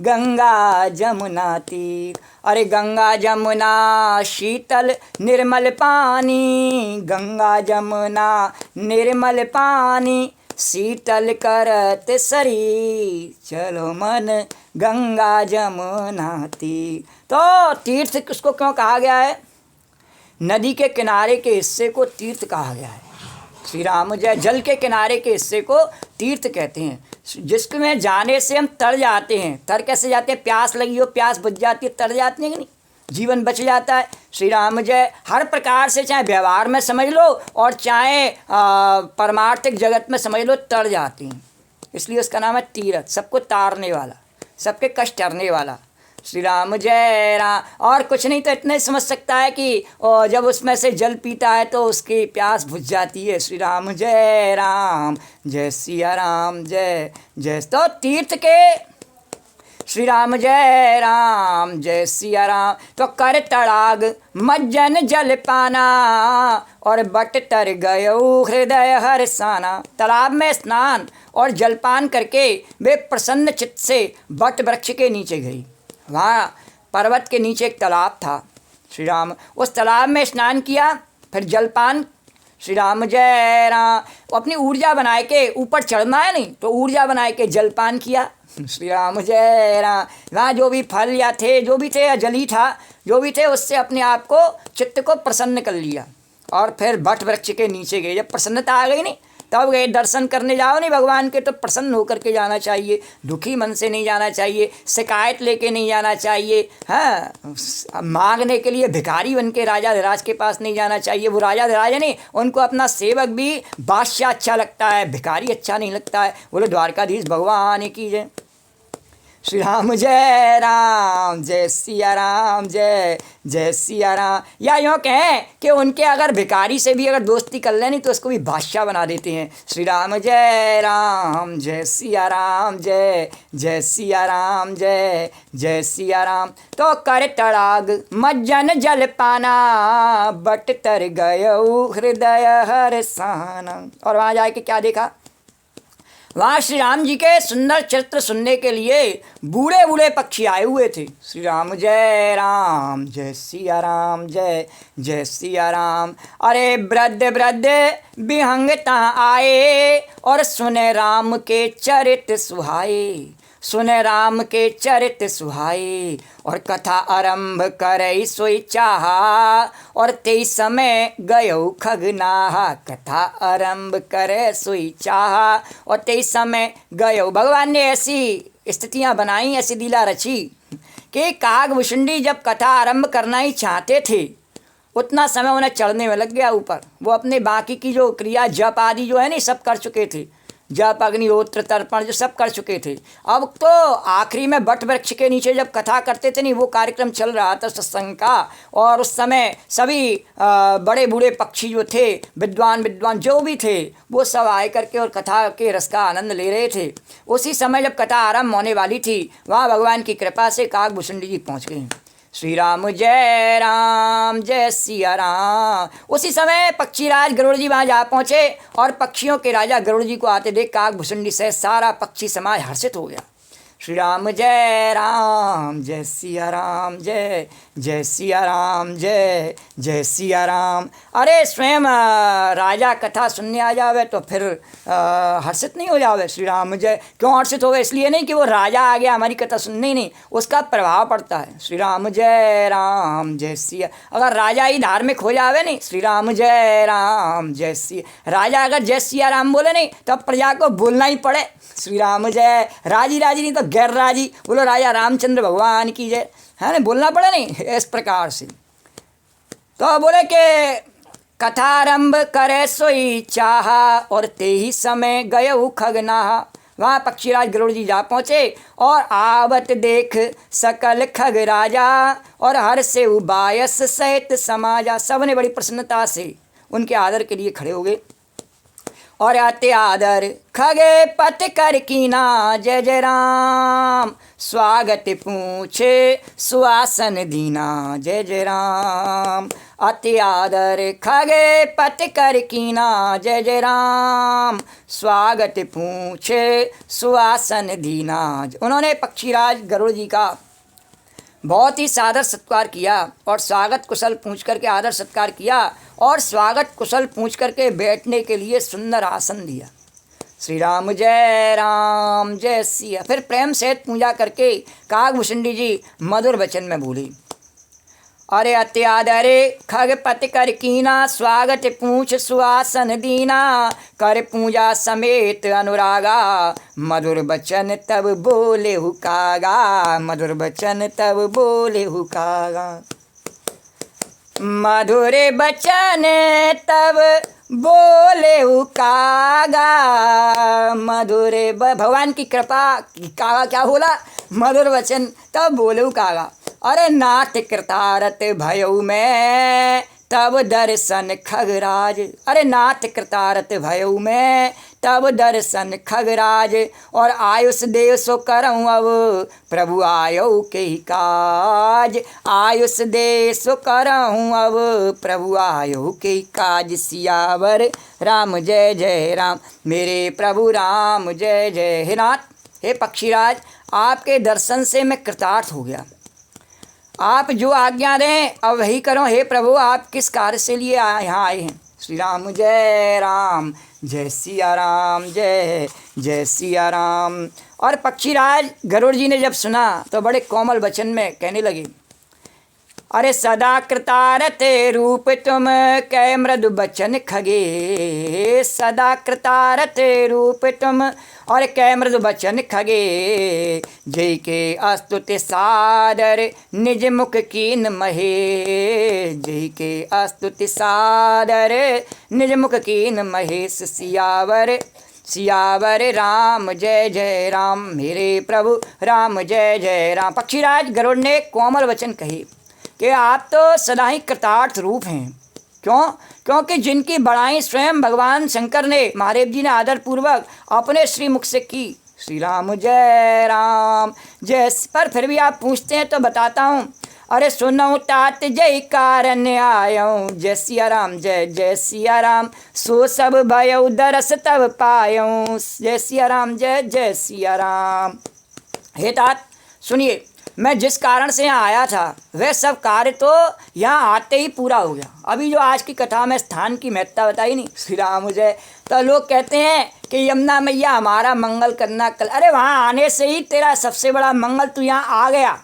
Speaker 1: गंगा जमुना तीर। अरे गंगा जमुना शीतल निर्मल पानी, गंगा जमुना निर्मल पानी, शीतल करत शरीर, चलो मन गंगा जमुना तीर। तो तीर्थ किसको क्यों कहा गया है? नदी के किनारे के हिस्से को तीर्थ कहा गया है। श्री राम जय। जल के किनारे के हिस्से को तीर्थ कहते हैं, जिसमें जाने से हम तर जाते हैं। तर कैसे जाते हैं? प्यास लगी हो, प्यास बुझ जाती है, तर जाते हैं कि नहीं, जीवन बच जाता है। श्री राम जय। हर प्रकार से चाहे व्यवहार में समझ लो और चाहे परमार्थिक जगत में समझ लो, तर जाती हैं। इसलिए उसका नाम है तीर्थ, सबको तारने वाला, सबके कष्ट हरने वाला। श्री राम जय राम। और कुछ नहीं तो इतना ही समझ सकता है कि जब उसमें से जल पीता है तो उसकी प्यास बुझ जाती है। श्री राम जय सिया राम जय जय। तो तीर्थ के श्री राम जय सिया राम। तो कर तड़ाग मज्जन जल पाना, और बट तर गयऊ हृदय हरसाना। तालाब में स्नान और जलपान करके वे प्रसन्न चित्त से बट वृक्ष के नीचे गई। वहाँ पर्वत के नीचे एक तालाब था। श्री राम उस तालाब में स्नान किया, फिर जलपान श्री राम जय राम। वो अपनी ऊर्जा बनाए के ऊपर चढ़ना है नहीं तो ऊर्जा बनाए के जलपान किया। श्री राम जय राम। वहाँ जो भी फल या थे जो भी थे या जली था जो भी थे उससे अपने आप को चित्त को प्रसन्न कर लिया और फिर वट वृक्ष के नीचे गए। जब प्रसन्नता आ गई नहीं तब गए। दर्शन करने जाओ नहीं भगवान के तो प्रसन्न होकर के जाना चाहिए, दुखी मन से नहीं जाना चाहिए, शिकायत लेके नहीं जाना चाहिए। हाँ, मांगने के लिए भिखारी बन के राजा धीराज के पास नहीं जाना चाहिए। वो राजा धीराज नहीं, उनको अपना सेवक भी बादशाह अच्छा लगता है, भिखारी अच्छा नहीं लगता है। बोलो द्वारकाधीश भगवान की जय। श्री राम जय राम, जय सिया राम, जय जय सिया राम। या यूँ कहें कि उनके अगर भिखारी से भी अगर दोस्ती कर लेनी तो उसको भी बादशाह बना देते हैं। श्री राम जय राम, जय सिया राम, जय जय सिया राम, जय जय सिया राम। तो कर तड़ाग मज्जन जल पाना, बट तर गयऊ हृदय हर साना। और वहाँ जाके क्या देखा, वहाँ श्री राम जी के सुंदर चरित्र सुनने के लिए बूढ़े बूढ़े पक्षी आए हुए थे। श्री राम जय राम, जय सिया राम, जय जय सिया राम। अरे वृद्ध वृद्ध विहंगता आए और सुने राम के चरित सुहाए, सुने राम के चरित सुहाए। और कथा आरंभ करई सोई चाहा, और ते समय गयो खगनाहा। कथा आरंभ करे सोई चाहा और ते समय गयो। भगवान ने ऐसी स्थितियां बनाई, ऐसी लीला रची कि कागभूषुंडी जब कथा आरंभ करना ही चाहते थे उतना समय उन्हें चढ़ने में लग गया ऊपर। वो अपने बाकी की जो क्रिया जप आदि जो है नहीं सब कर चुके थे, जप अग्निहोत्र तर्पण जो सब कर चुके थे। अब तो आखिरी में बट वृक्ष के नीचे जब कथा करते थे नहीं वो कार्यक्रम चल रहा था सत्संग का। और उस समय सभी बड़े बूढ़े पक्षी जो थे, विद्वान जो भी थे वो सब आए करके और कथा के रस का आनंद ले रहे थे। उसी समय जब कथा आरंभ होने वाली थी वहाँ भगवान की कृपा से कागभूषुंडी जी पहुँच गए। श्री राम जय राम, जय सिया राम। उसी समय पक्षीराज गरुड़ जी वहाँ जा पहुँचे और पक्षियों के राजा गरुड़ जी को आते देख कागभूषुंडी से सारा पक्षी समाज हर्षित हो गया। श्री राम जय राम, जय सिया राम, जय जय सिया राम, जय जय सिया राम। अरे स्वयं राजा कथा सुनने आ जावे तो फिर हर्षित नहीं हो जावे। श्री राम जय क्यों हर्षित हो? इसलिए नहीं कि वो राजा आ गया हमारी कथा सुनने, नहीं, उसका प्रभाव पड़ता है। श्री राम जय राम, जय सिया। अगर राजा ही धार्मिक हो जावे नहीं, श्री राम जय राम, जय सिया। राजा अगर जय सिया राम बोले नहीं तब प्रजा को बोलना ही पड़े श्री राम जय। राजी राजी नहीं तो गैर राजी बोलो राजा रामचंद्र भगवान की जय, है ना, बोलना पड़े नहीं। इस प्रकार से तो बोले कि कथारंभ करे सोई चाहा, और ते ही समय गयऊ खगनाहा। वहाँ पक्षीराज गरुड़ जी जा पहुँचे और आवत देख सकल खग राजा, और हर से उबायस सहित समाजा। सबने बड़ी प्रसन्नता से उनके आदर के लिए खड़े हो गए। और आते आदर खगे पत कर कीना, जय जय राम। स्वागत पूछे सुआसन दीना, जय जय राम। अति आदर खगे पत कर कीना, जय जय राम। स्वागत पूछे सुआसन दीना। उन्होंने पक्षीराज गरुड़ जी का बहुत ही सादर सत्कार किया और स्वागत कुशल पूछ करके आदर सत्कार किया और स्वागत कुशल पूछ करके बैठने के लिए सुंदर आसन दिया। श्री राम जय राम, जय सिया। फिर प्रेम सहित पूजा करके कागभूषुंडी जी मधुर वचन में बोली, अरे अत्यादरे खगपत कर कीना, स्वागत पूछ सुआसन दीना। कर पूजा समेत अनुरागा, मधुर बचन तब बोले हुकागा, मधुर बचन तब बोले हुकागा। मधुर बचन तब बोले हुकागा, मधुर भगवान की कृपा कागा क्या बोला, मधुर वचन तब बोले हुकागा। अरे नाथ कृतारत भयऊ में तब दर्शन खगराज, अरे नाथ कृतारत भयऊ में तब दर्शन खगराज। और आयुष देव सो करऊँ अब प्रभु आयो के ही काज, आयुष देव सो करऊँ अब प्रभु आयो के ही काज। सियावर राम जय जय राम, मेरे प्रभु राम जय जय। हे नाथ, हे पक्षीराज, आपके दर्शन से मैं कृतार्थ हो गया। आप जो आज्ञा दें अब वही करो। हे प्रभु, आप किस कार्य से लिए यहाँ आए हैं? श्री राम जय राम, जय सिया राम, जय जय सिया राम। और पक्षीराज गरुड़ जी ने जब सुना तो बड़े कोमल वचन में कहने लगे, अरे सदा कृतारते रूप तुम कै मृदु बचन खगे, सदा कृतारते रूप तुम और कै मृदु बचन खगे, जय के अस्तुति सादर निज मुख कीन महे, जय के अस्तुति सादर निज मुख कीन महेश, सियावर सियावर राम जय जय राम, मेरे प्रभु राम जय जय राम। पक्षीराज गरुड़ ने कोमल वचन कहे कि आप तो सदा ही कृतार्थ रूप हैं। क्यों? क्योंकि जिनकी बड़ाई स्वयं भगवान शंकर ने, महादेव जी ने आदरपूर्वक अपने श्रीमुख से की। श्री राम जय राम जय। पर फिर भी आप पूछते हैं तो बताता हूँ, अरे सुनो तात जय कारण आयो, जय सिया राम जय जय सिया राम, सो सब भयउ दरस तब पायो, जय सिया राम जय जय सिया राम। हे तात सुनिए, मैं जिस कारण से यहाँ आया था वह सब कार्य तो यहाँ आते ही पूरा हो गया। अभी जो आज की कथा में स्थान की महत्ता बताई नहीं, श्री राम जय, तो लोग कहते हैं कि यमुना मैया हमारा मंगल करना कल। अरे वहाँ आने से ही तेरा सबसे बड़ा मंगल तू यहाँ आ गया।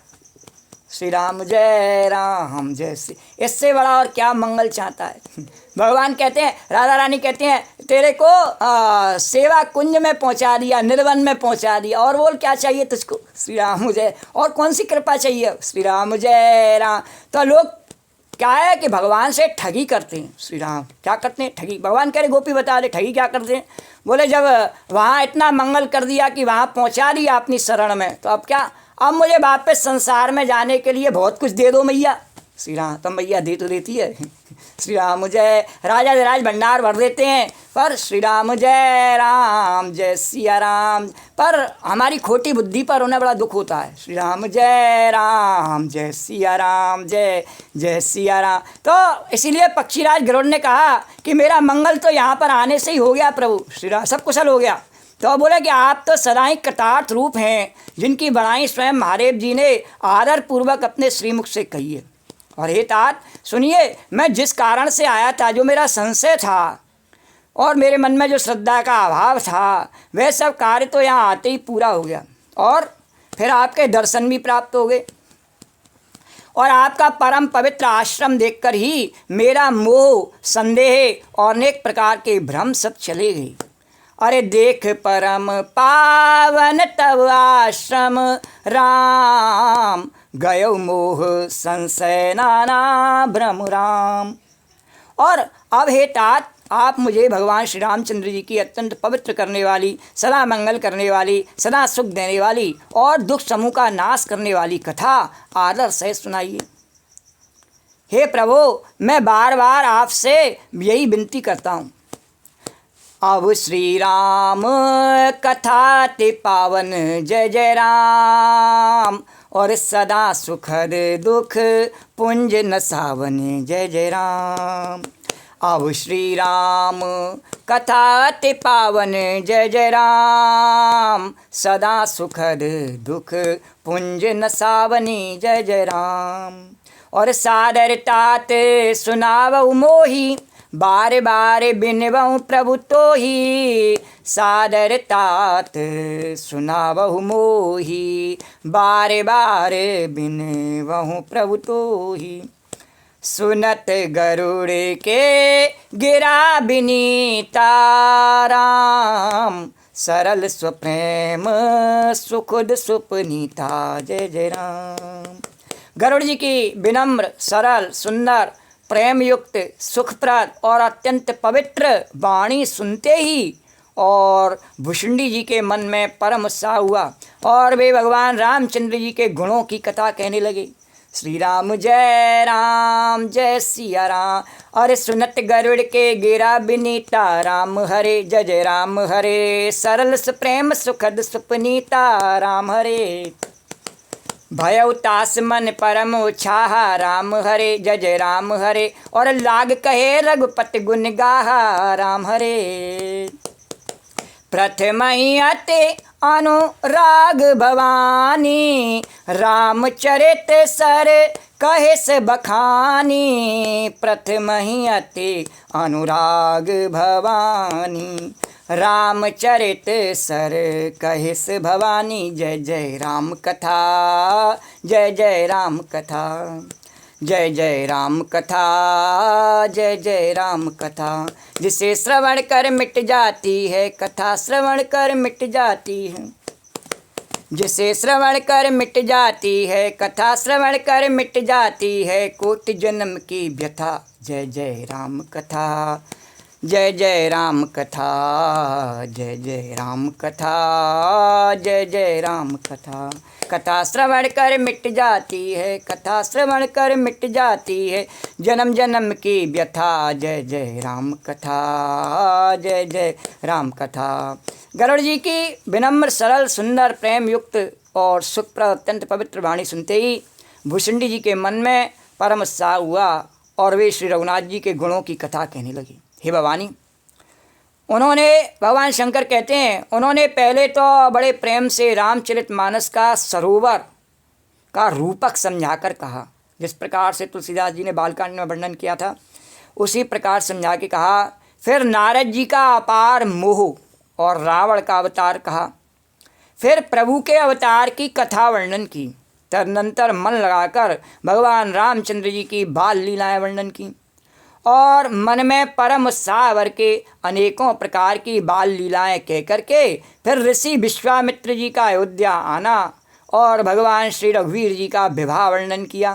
Speaker 1: श्री राम जय राम जय श्री, इससे बड़ा और क्या मंगल चाहता है। भगवान कहते हैं, राधा रानी कहते हैं, तेरे को सेवा कुंज में पहुंचा दिया, निर्वन में पहुंचा दिया, और बोल क्या चाहिए तुझको। श्री राम जय, और कौन सी कृपा चाहिए। श्री राम जय राम। तो लोग क्या है कि भगवान से ठगी करते हैं। श्री राम क्या करते हैं? ठगी। भगवान कह रहे गोपी बता दे ठगी क्या करते हैं। बोले जब वहाँ इतना मंगल कर दिया कि वहाँ पहुँचा दिया अपनी शरण में, तो अब क्या, अब मुझे वापस संसार में जाने के लिए बहुत कुछ दे दो मैया। श्री राम, तो मैया दे तो देती है। श्री राम जय। राजा राज भंडार भर देते हैं, पर श्री राम जय राम जय सिया राम, पर हमारी खोटी बुद्धि पर उन्हें बड़ा दुख होता है। श्री राम जय राम जय सिया राम, जय जय सिया राम। तो इसीलिए पक्षीराज गरुड़ ने कहा कि मेरा मंगल तो यहाँ पर आने से ही हो गया प्रभु। श्री राम सब कुशल हो गया। तो बोले कि आप तो सदा ही कृतार्थ रूप हैं, जिनकी बड़ाई स्वयं महादेव जी ने आदरपूर्वक अपने श्रीमुख से कही है। और हे तात सुनिए, मैं जिस कारण से आया था, जो मेरा संशय था और मेरे मन में जो श्रद्धा का अभाव था, वह सब कार्य तो यहाँ आते ही पूरा हो गया, और फिर आपके दर्शन भी प्राप्त हो गए, और आपका परम पवित्र आश्रम देखकर ही मेरा मोह, संदेह और अनेक प्रकार के भ्रम सब चले गए। अरे देख परम पावन तव आश्रम राम, गयो मोह संशय नाना भ्रम राम। और अब हे तात, आप मुझे भगवान श्री रामचंद्र जी की अत्यंत पवित्र करने वाली, सदा मंगल करने वाली, सदा सुख देने वाली और दुख समूह का नाश करने वाली कथा आदर से सुनाइए। हे प्रभु, मैं बार बार आपसे यही विनती करता हूँ। अब श्री राम कथा ते पावन जय जय राम, और सदा सुखद दुख पुंज नसावन जय जय राम। अब श्री राम कथा ते पावन जय जय राम, सदा सुखद दुख पुंज नसावनी जय जय राम। और सादर तात सुनावऊ मोही, बार बार बिनवऊँ प्रभु तो ही, सादर तात सुनावहु मोही, बार बार बिनवऊँ प्रभु तो ही। सुनत गरुड़ के गिरा बिनीता राम, सरल स्वप्रेम सुखद सुपनीता जय जय राम। गरुड़ जी की विनम्र, सरल, सुंदर, प्रेम युक्त, सुखप्रद और अत्यंत पवित्र वाणी सुनते ही और भुषुंडी जी के मन में परम उत्साह हुआ, और वे भगवान रामचंद्र जी के गुणों की कथा कहने लगे। श्री राम जय सिया राम। अरे सुनत गरुड़ के गिरा बिनीता राम हरे, जय जय राम हरे, सरल प्रेम सुखद सुपनीता राम हरे। भयउ तास मन परम उत्साह राम हरे, जय जय राम हरे, और लाग कहे रघुपति गुण गाहा राम हरे। प्रथम ही अते अनुराग भवानी, रामचरित सर कहे से बखानी, प्रथम ही अति अनुराग भवानी, रामचरित सर कहे से भवानी। जय जय राम कथा, जय जय राम कथा, जय जय राम कथा, जय जय राम कथा। जिसे श्रवण कर मिट जाती है कथा, श्रवण कर मिट जाती है, जिसे श्रवण कर मिट जाती है कथा, श्रवण कर मिट जाती है कोटि जन्म की व्यथा। जय जय राम कथा, जय जय राम कथा, जय जय राम कथा, जय जय राम कथा। कथा श्रवण कर मिट जाती है, कथा श्रवण कर मिट जाती है जन्म जन्म की व्यथा। जय जय राम कथा, जय जय राम कथा। गरुड़ जी की विनम्र सरल सुंदर प्रेम युक्त और सुखप्रद अत्यंत पवित्र वाणी सुनते ही भुसुंडी जी के मन में परम उत्साह हुआ और वे श्री रघुनाथ जी के गुणों की कथा कहने लगी। हे भवानी, उन्होंने, भगवान शंकर कहते हैं, उन्होंने पहले तो बड़े प्रेम से रामचरितमानस का सरोवर का रूपक समझाकर कहा, जिस प्रकार से तुलसीदास जी ने बालकांड में वर्णन किया था उसी प्रकार समझा के कहा। फिर नारद जी का अपार मोह और रावण का अवतार कहा, फिर प्रभु के अवतार की कथा वर्णन की, तदनंतर मन लगाकर भगवान रामचंद्र जी की बाल लीलाएं वर्णन की और मन में परम उत्साह भर के अनेकों प्रकार की बाल लीलाएं कह करके फिर ऋषि विश्वामित्र जी का अयोध्या आना और भगवान श्री रघुवीर जी का विवाह वर्णन किया।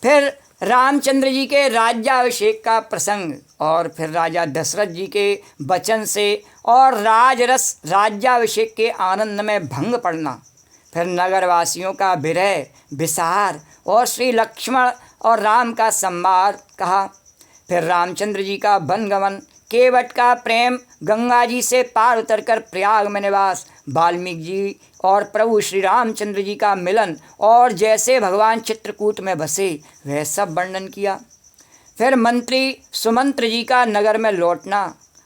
Speaker 1: फिर रामचंद्र जी के राज्याभिषेक का प्रसंग और फिर राजा दशरथ जी के वचन से और राजरस राज्याभिषेक के आनंद में भंग पड़ना, फिर नगरवासियों का विरह विसार और श्री लक्ष्मण और राम का संवाद कहा। फिर रामचंद्र जी का वनगमन, केवट का प्रेम, गंगा जी से पार उतरकर प्रयाग में निवास, वाल्मीकि जी और प्रभु श्री रामचंद्र जी का मिलन और जैसे भगवान चित्रकूट में बसे वह सब वर्णन किया। फिर मंत्री सुमंत्र जी का नगर में लौटना,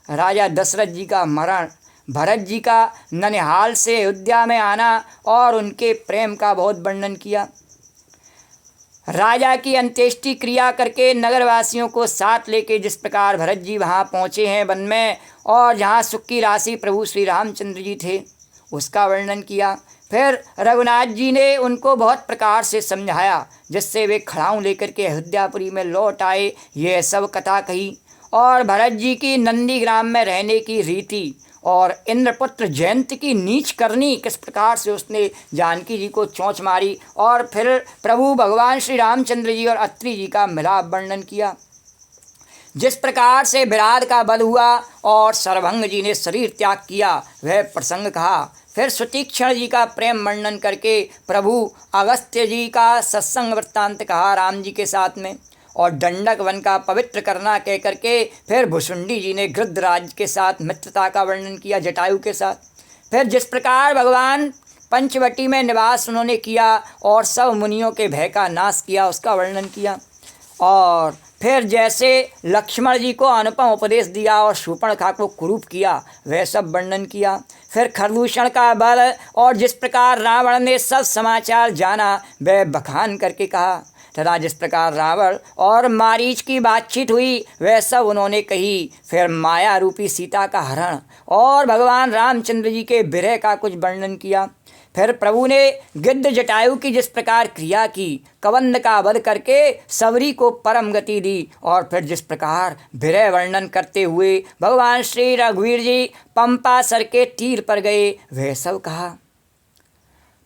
Speaker 1: राजा दशरथ जी का मरण, भरत जी का ननिहाल से अयोध्या में आना और उनके प्रेम का बहुत वर्णन किया। राजा की अंत्येष्टि क्रिया करके नगरवासियों को साथ लेके जिस प्रकार भरत जी वहाँ पहुँचे हैं वन में और जहाँ सुख की राशि प्रभु श्री रामचंद्र जी थे उसका वर्णन किया। फिर रघुनाथ जी ने उनको बहुत प्रकार से समझाया जिससे वे खड़ाऊँ लेकर के अयोध्यापुरी में लौट आए, ये सब कथा कही। और भरत जी की नंदीग्राम में रहने की रीति और इंद्रपुत्र जयंत की नीच करनी किस प्रकार से उसने जानकी जी को चोंच मारी और फिर प्रभु भगवान श्री रामचंद्र जी और अत्रि जी का मिलाप वर्णन किया। जिस प्रकार से विराट का वध हुआ और सरभंग जी ने शरीर त्याग किया वह प्रसंग कहा। फिर सुतीक्षण जी का प्रेम वर्णन करके प्रभु अगस्त्य जी का सत्संग वृत्तांत कहा राम जी के साथ में और दंडक वन का पवित्र करना कह करके फिर भुसुंडी जी ने गृद्धराज के साथ मित्रता का वर्णन किया जटायु के साथ। फिर जिस प्रकार भगवान पंचवटी में निवास उन्होंने किया और सब मुनियों के भय का नाश किया उसका वर्णन किया। और फिर जैसे लक्ष्मण जी को अनुपम उपदेश दिया और शूर्पणखा को कुरूप किया वह सब वर्णन किया। फिर खरदूषण का बल और जिस प्रकार रावण ने सब समाचार जाना वह बखान करके कहा तथा जिस प्रकार रावण और मारीच की बातचीत हुई वह सब उन्होंने कही। फिर माया रूपी सीता का हरण और भगवान रामचंद्र जी के विरह का कुछ वर्णन किया। फिर प्रभु ने गिद्ध जटायु की जिस प्रकार क्रिया की, कबंध का वध करके सबरी को परम गति दी और फिर जिस प्रकार विरह वर्णन करते हुए भगवान श्री रघुवीर जी पंपा सर के तीर पर गए वह सब कहा।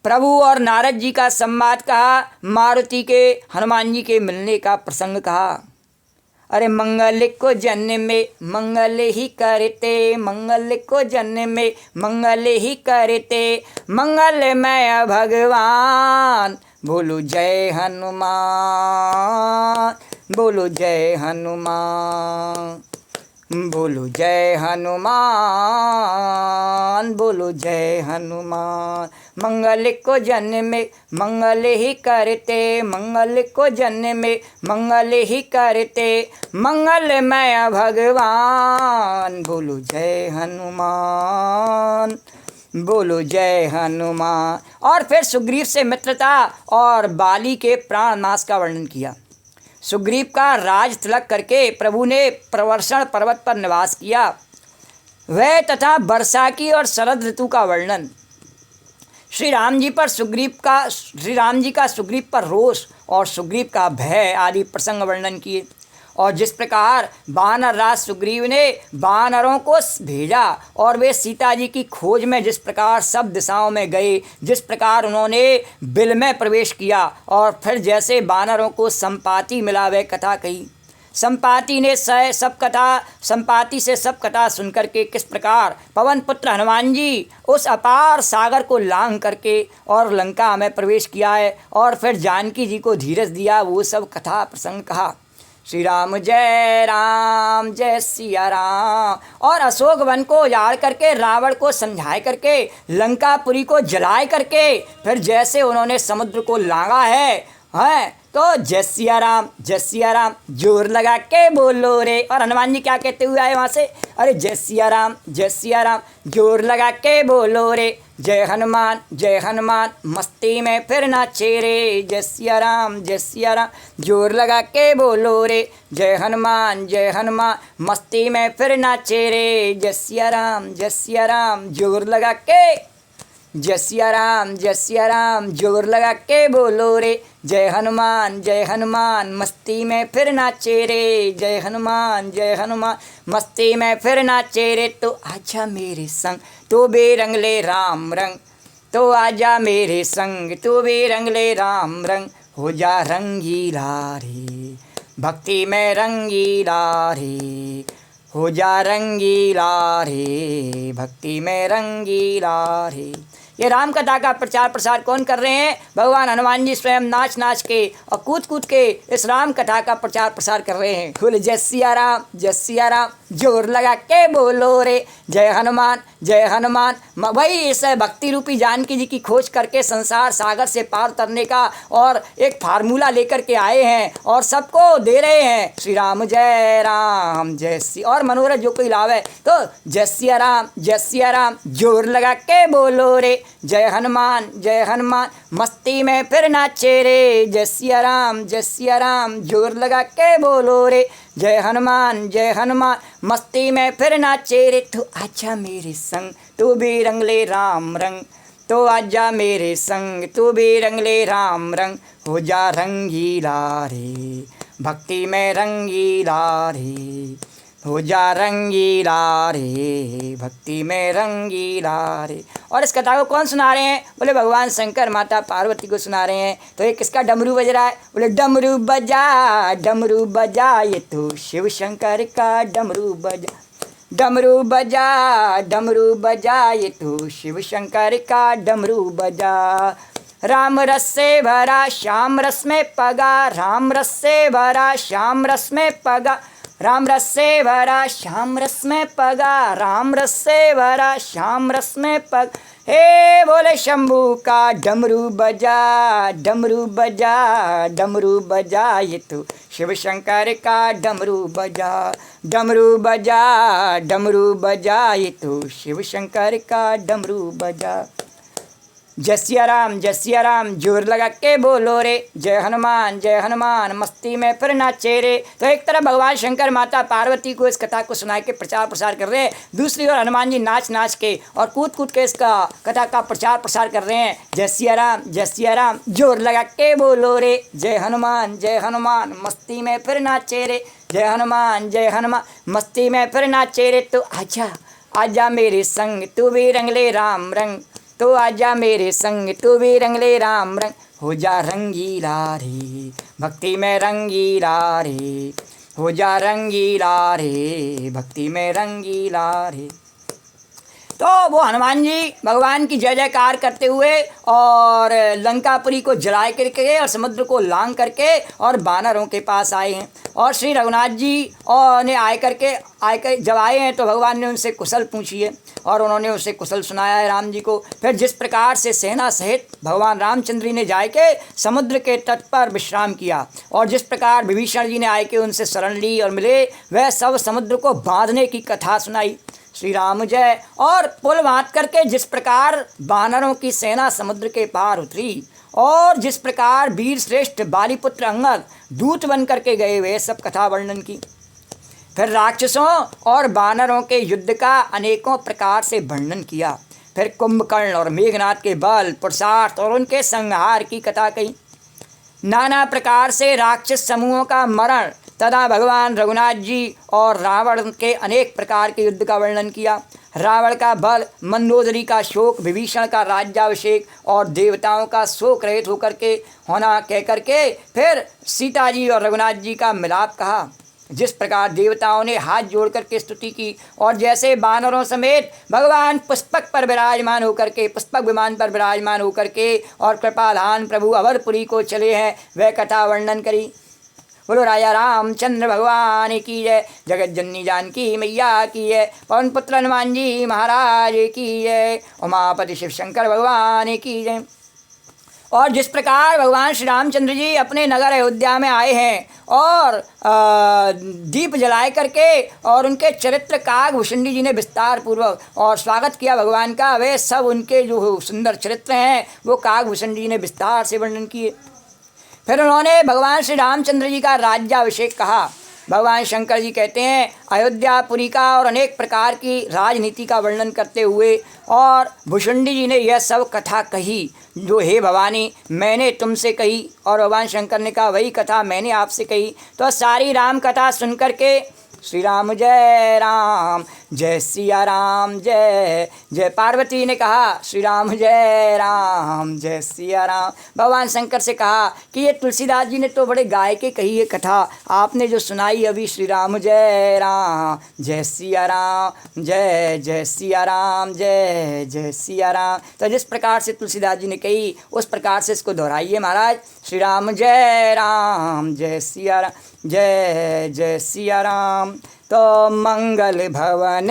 Speaker 1: प्रभु और नारद जी का संवाद कहा। मारुति के हनुमान जी के मिलने का प्रसंग कहा। अरे मंगल को जन्म में मंगल ही करते, मंगल को जन्म में मंगल ही करते, मंगलमय भगवान बोलो जय हनुमान, बोलो जय हनुमान, बोलो जय हनुमान, बोलो जय हनुमान। मंगल को जन्म में मंगल ही करते, मंगल को जन्म में मंगल ही करते, मंगलमय भगवान बोलो जय हनुमान, बोलो जय हनुमान। और फिर सुग्रीव से मित्रता और बाली के प्राण नाश का वर्णन किया। सुग्रीव का राज तिलक करके प्रभु ने प्रवर्षण पर्वत पर निवास किया, वह तथा वर्षा की और शरद ऋतु का वर्णन। श्री राम जी का सुग्रीव पर रोष और सुग्रीव का भय आदि प्रसंग वर्णन किए। और जिस प्रकार वानर राज सुग्रीव ने वानरों को भेजा और वे सीता जी की खोज में जिस प्रकार सब दिशाओं में गए, जिस प्रकार उन्होंने बिल में प्रवेश किया और फिर जैसे वानरों को संपाति मिला, वह कथा कही। संपाति से सब कथा सुनकर के किस प्रकार पवन पुत्र हनुमान जी उस अपार सागर को लांघ करके और लंका में प्रवेश किया है और फिर जानकी जी को धीरज दिया, वो सब कथा प्रसंग कहा। श्री राम जय सिया राम। और अशोक वन को उजाड़ करके रावण को समझाए करके लंकापुरी को जलाए करके फिर जैसे उन्होंने समुद्र को लांघा है तो जय सिया राम जोर लगा के बोलो रे। और हनुमान जी क्या कहते हुए आए वहाँ से, अरे जय सिया राम जोर लगा के बोलो रे। जय हनुमान मस्ती में फिर नाचे रे। जय सिया राम जोर लगा के बोलो रे। जय हनुमान मस्ती में फिर नाचे रे। जय सिया राम जोर लगा के, जय सिया राम जोर लगा के बोलो रे। जय हनुमान मस्ती में फिर नाचे रे। जय हनुमान मस्ती में फिर नाचे रे। तो आजा मेरे संग तो बेरंग ले राम रंग, तो आजा मेरे संग तो बेरंग ले राम रंग। हो जा रंगीला रे भक्ति में रंगीला रे, हो जा रंगीला रे भक्ति में रंगीला रे। ये राम कथा का प्रचार प्रसार कौन कर रहे हैं? भगवान हनुमान जी स्वयं नाच के और कूद के इस राम कथा का प्रचार प्रसार कर रहे हैं। बोले जय सिया राम जोर लगा के बोलो रे। जय हनुमान वही इस भक्ति रूपी जानकी जी की खोज करके संसार सागर से पार उतरने का और एक फार्मूला लेकर के आए हैं और सबको दे रहे हैं। श्री राम जय सी और मनोरथ जो कोई लावे तो जय सिया राम जोर लगा के बोलो रे। जय हनुमान मस्ती में फिर नाचे रे। जय सिया राम जोर लगा के बोलो रे। जय हनुमान मस्ती में फिर नाचे रे। तो आजा मेरे संग तू भी रंग ले राम रंग, तो आजा मेरे संग तू भी रंग ले राम रंग। हो जा रंगीला रे भक्ति में रंगीला रे, हो जा रंगीला रे भक्ति में रंगीला रे। और इस कथा को कौन सुना रहे हैं? बोले भगवान शंकर माता पार्वती को सुना रहे हैं। तो ये किसका डमरू बज रहा है? बोले डमरू बजा ये तो शिव शंकर का डमरू बजा ये तो शिव शंकर का डमरू बजा। राम रस से भरा श्याम रस में पगा, राम रस से भरा श्याम रस में पगा, राम रस से भरा श्याम रस में पगा, राम रस से भरा श्याम रस में पग। हे बोले शंभू का डमरू बजा ये तो शिव शंकर का डमरू बजा ये तो शिव शंकर का डमरू बजा। जय सिया राम जोर लगा के बोलो रे। जय हनुमान मस्ती में फिर नाचे रे। तो एक तरफ भगवान शंकर माता पार्वती को इस कथा को सुना के प्रचार प्रसार कर रहे हैं, दूसरी ओर हनुमान जी नाच के और कूद के इसका कथा का प्रचार प्रसार कर रहे हैं। जय सिया राम जोर लगा के बोलो रे। जय हनुमान मस्ती में फिर नाचे रे। जय हनुमान मस्ती में फिर नाचे रे। तो आजा मेरे संग तू भी रंग ले राम रंग, तो आजा मेरे संग तू भी रंग ले राम रंग। हो जा रंगीला रे भक्ति में रंगीला रे, हो जा रंगीला रे भक्ति में रंगीला रे। तो वो हनुमान जी भगवान की जय जयकार करते हुए और लंकापुरी को जलाए करके और समुद्र को लांघ करके और वानरों के पास आए हैं। और श्री रघुनाथ जी और ने आकर जब आए हैं तो भगवान ने उनसे कुशल पूछी है और उन्होंने उसे कुशल सुनाया है राम जी को। फिर जिस प्रकार से सेना सहित भगवान रामचंद्र जी ने जाके समुद्र के तट पर विश्राम किया और जिस प्रकार विभीषण जी ने आके उनसे शरण ली और मिले, वह सब समुद्र को बांधने की कथा सुनाई। श्री राम जय। और पुल बांध करके जिस प्रकार वानरों की सेना समुद्र के पार उतरी और जिस प्रकार वीर श्रेष्ठ बालीपुत्र अंगद दूत बन करके गए, वे सब कथा वर्णन की। फिर राक्षसों और वानरों के युद्ध का अनेकों प्रकार से वर्णन किया। फिर कुंभकर्ण और मेघनाथ के बल पुरुषार्थ और उनके संहार की कथा कही। नाना प्रकार से राक्षस समूहों का मरण तथा भगवान रघुनाथ जी और रावण के अनेक प्रकार के युद्ध का वर्णन किया। रावण का बल, मंदोदरी का शोक, विभीषण का राज्याभिषेक और देवताओं का शोक रहित होकर के होना कह करके फिर सीता जी और रघुनाथ जी का मिलाप कहा। जिस प्रकार देवताओं ने हाथ जोड़ करके स्तुति की और जैसे वानरों समेत भगवान पुष्पक पर विराजमान होकर के, पुष्पक विमान पर विराजमान होकर के और कृपाधान प्रभु अवधपुरी को चले हैं, वह कथा वर्णन करी। बोलो राजा रामचंद्र भगवान की जय। जगत जननी जानकी मैया की जय। पवन पुत्र हनुमान जी महाराज की जय। उमापति शिव शंकर भगवान की जय। और जिस प्रकार भगवान श्री रामचंद्र जी अपने नगर अयोध्या में आए हैं और दीप जलाए करके और उनके चरित्र काकभूषणी जी ने विस्तार पूर्वक और स्वागत किया भगवान का, वे सब उनके जो सुंदर चरित्र हैं वो काकभूषण जी ने विस्तार से वर्णन किए। फिर उन्होंने भगवान श्री रामचंद्र जी का राज्याभिषेक कहा। भगवान शंकर जी कहते हैं अयोध्यापुरी का और अनेक प्रकार की राजनीति का वर्णन करते हुए और भूषुंडी जी ने यह सब कथा कही जो हे भवानी मैंने तुमसे कही और भगवान शंकर ने कहा वही कथा मैंने आपसे कही। तो सारी राम कथा सुनकर के श्री राम जय सिया राम जय जय। पार्वती ने कहा श्री राम जय सिया राम। भगवान शंकर से कहा कि ये तुलसीदास जी ने तो बड़े गाय के कही ये कथा, आपने जो सुनाई अभी श्री राम जय सिया राम जय सिया राम जय सिया राम। तो जिस प्रकार से तुलसीदास जी ने कही उस प्रकार से इसको दोहराइए महाराज। श्री राम जय सिया राम जय सिया राम। तो मंगल भवन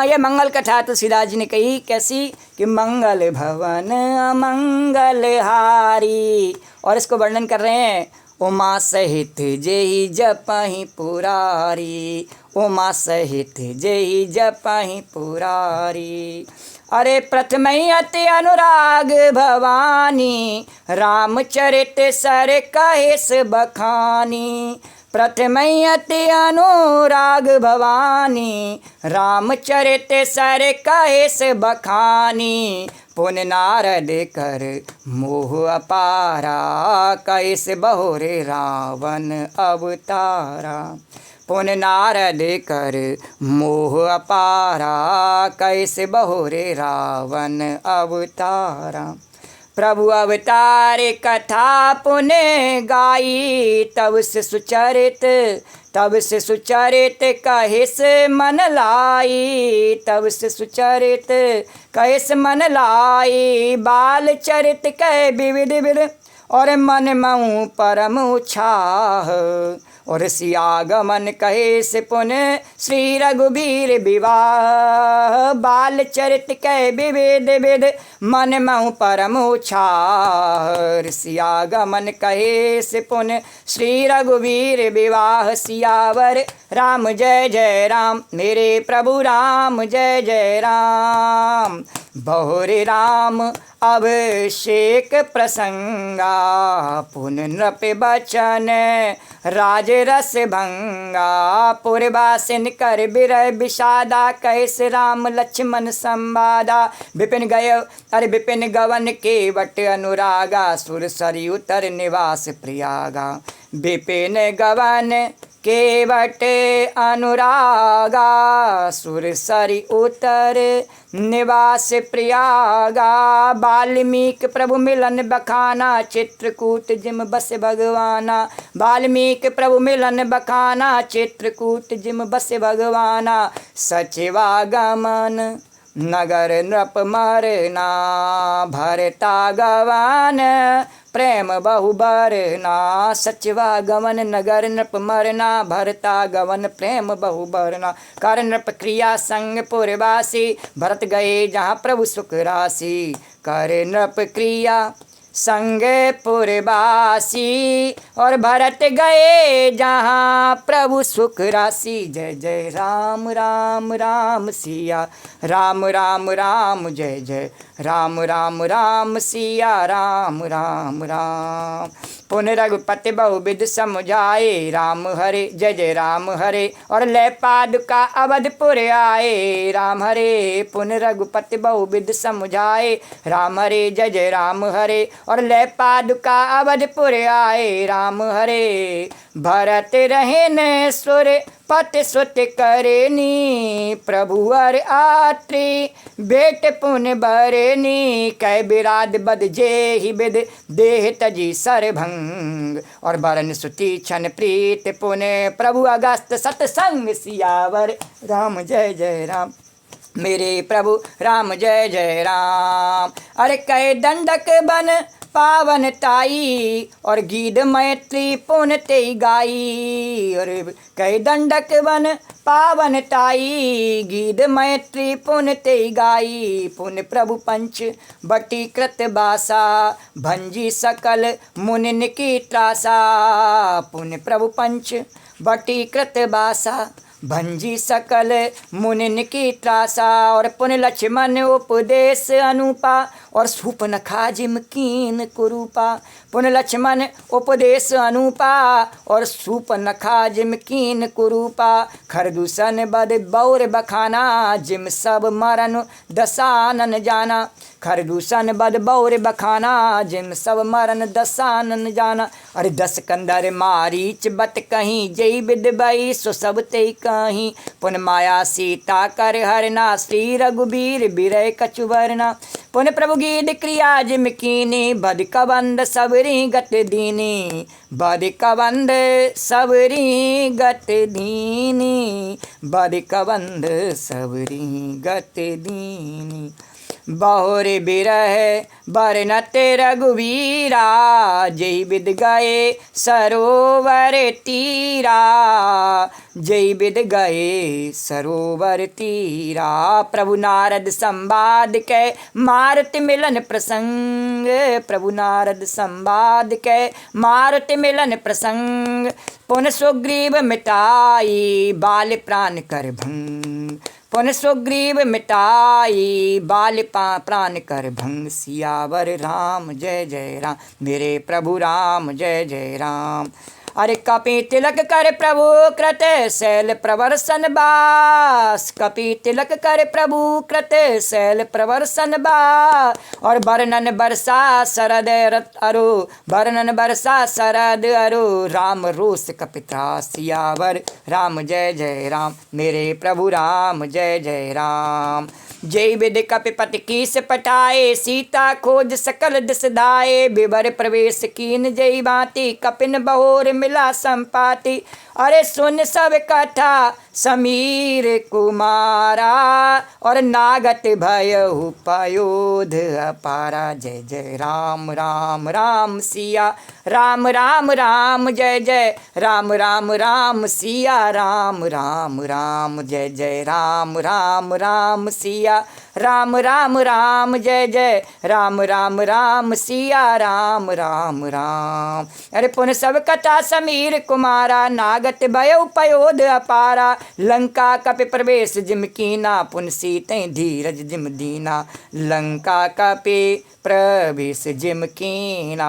Speaker 1: ये मंगल कथा तुलसीदास जी ने कही कैसी कि मंगल भवन अमंगल हारी। और इसको वर्णन कर रहे हैं उमा सहित जेहि जपहि पुरारी, उमा सहित जेहि जपहि पुरारी। अरे प्रथमहि अति अनुराग भवानी, रामचरित सर कहेस बखानी। प्रथमहि अति अनुराग भवानी, रामचरित सर कहेस बखानी। पुन नारद कर मोह अपारा, कैस बहुरे रावण अवतारा। पुन नारद कर मोह अपारा, कैसे बहुरे रावण अवतारा। प्रभु अवतार कथा पुने गाई, तब से सुचरित कहिस मन लाई। तब से सुचरित कहिस मन लाई, बाल चरित कह विविध विध और मन मऊ परम उछाह। और सियागमन कहे से पुन श्री रघुबीर विवाह। बाल चरित कह विविध विध मन महु परम उछाह। सियागमन कहे से पुन श्री रघुबीर विवाह। सियावर राम जय राम, मेरे प्रभु राम जय राम। बहुरे राम अभिषेक प्रसंगा, पुन नृप बचन राज रस भंगा। पुरवासिन कर बिरह विषादा, कैसे राम लक्ष्मण संवादा। विपिन गवन के वट अनुरागा, सुर सरी उतर निवास प्रयागा। विपिन गवन के वट अनुरागा, सुर सरी उतर निवास प्रयागा। वाल्मीकि प्रभु मिलन बखाना, चित्रकूट जिम बस भगवाना। वाल्मीकि प्रभु मिलन बखाना, चित्रकूट जिम बस भगवाना। सचिवागमन नगर नृप मरना, भरता गवन प्रेम बहु बरना। सचिवागमन नगर नृप मरना, भरता गवन प्रेम बहु बरना। कर नृप क्रिया संग पुरवासी, भरत गए जहाँ प्रभु सुख राशि। कर नृप क्रिया संग पुरवासी, और भरत गए जहाँ प्रभु सुख राशि। जय जय राम राम राम सिया राम राम राम, जय जय राम राम राम सिया राम राम राम। पुन रघुपति बहुविध समुझाए, राम हरे जय जय राम हरे, और ले पादुका अवधपुर आए। राम हरे पुन रघुपति बहुविध समुझाए, राम हरे जय जय राम हरे, और ले पादुका अवधपुर आए। राम हरे भरत रहेन सुर पति सुत करेनी, प्रभुवर आत्री बेट पुन बरेनी। कै बिराद बद जे ही बिद देह तजी सरभंग, और बरन सुती छन प्रीत पुने प्रभु अगस्त सतसंग। सियावर राम जय जय राम, मेरे प्रभु राम जय जय राम। अरे कै दंडक बन पावन ताई, और गीत मैत्री पुन ते गाई। और कई दंडक बन पावन ताई, गीत मैत्री पुन ते गाई। पुन प्रभु पंच बटी कृत बासा, भंजी सकल मुनिन की त्रासा। पुन प्रभु पंच बटी कृत बासा, भंजी सकल मुनिन की त्रासा। और पुन लक्ष्मण उपदेश अनुपा, और सूपनखा जिम कीन कुरूपा। पुन लक्ष्मण उपदेश अनुपा, और सूपनखा जिम कीन कुरूपा। खरदूषण बद बौर बखाना, जिम सब मरन दसानन जाना। खरदूषण बद बौर बखाना, जिम सब मरन दसानन जाना। अरे 10 कंदर मारीच बत कहीं, जय विद बई सो सब ते कहीं। पुन माया सीता कर हरना, श्री रघुबीर बिरय कछु वरना। पुन प्रभु गीत क्रिया जिम कीनी, बद कबंद सबरी गत दीनी। बद कबंद सबरी गत दीनी, बद कबंद सबरी गत दीनी। बहुर बिरह बरनत रघुवीरा, जय विद गए सरोवर तीरा। जय विद गए सरोवर तीरा, प्रभु नारद संवाद के मारुति मिलन प्रसंग। प्रभु नारद संवाद के मारुति मिलन प्रसंग। पुन सुग्रीव मिटाई बाल प्राण कर भंग। पुन सुग्रीव मिटाई बाल प्राण कर भंग। सियावर राम जय जय राम, मेरे प्रभु राम जय जय राम। अरे कपि तिलक कर प्रभु कृत शैल प्रवर्सन बास। कपि तिलक कर प्रभु कृत शैल प्रवर्सन बा, और वर्णन बरसा शरद अरु। वर्णन बरसा शरद अरु, राम रोष कपिता। सियावर राम जय जय राम, मेरे प्रभु राम जय जय राम। जय विद कपिपति कीस पटाए, सीता खोज सकल दिस दाए। विवर प्रवेश कीन जय भांति, कपिन बहोर मिला संपाति। अरे सुन सब कथा समीर कुमारा, और नागत भयहु पयोध अपारा। जय जय राम राम राम सिया राम राम राम, जय जय राम राम राम सिया राम राम राम। जय जय राम राम राम सिया राम राम राम, जय जय राम राम राम सिया राम राम राम। अरे पुन सब कथा समीर कुमारा, नागत भयउ पयोध अपारा। लंका कपि प्रवेश जिम कीना, पुन सीते धीरज जिम दीना। लंका कपि प्रवेश जिम कीना,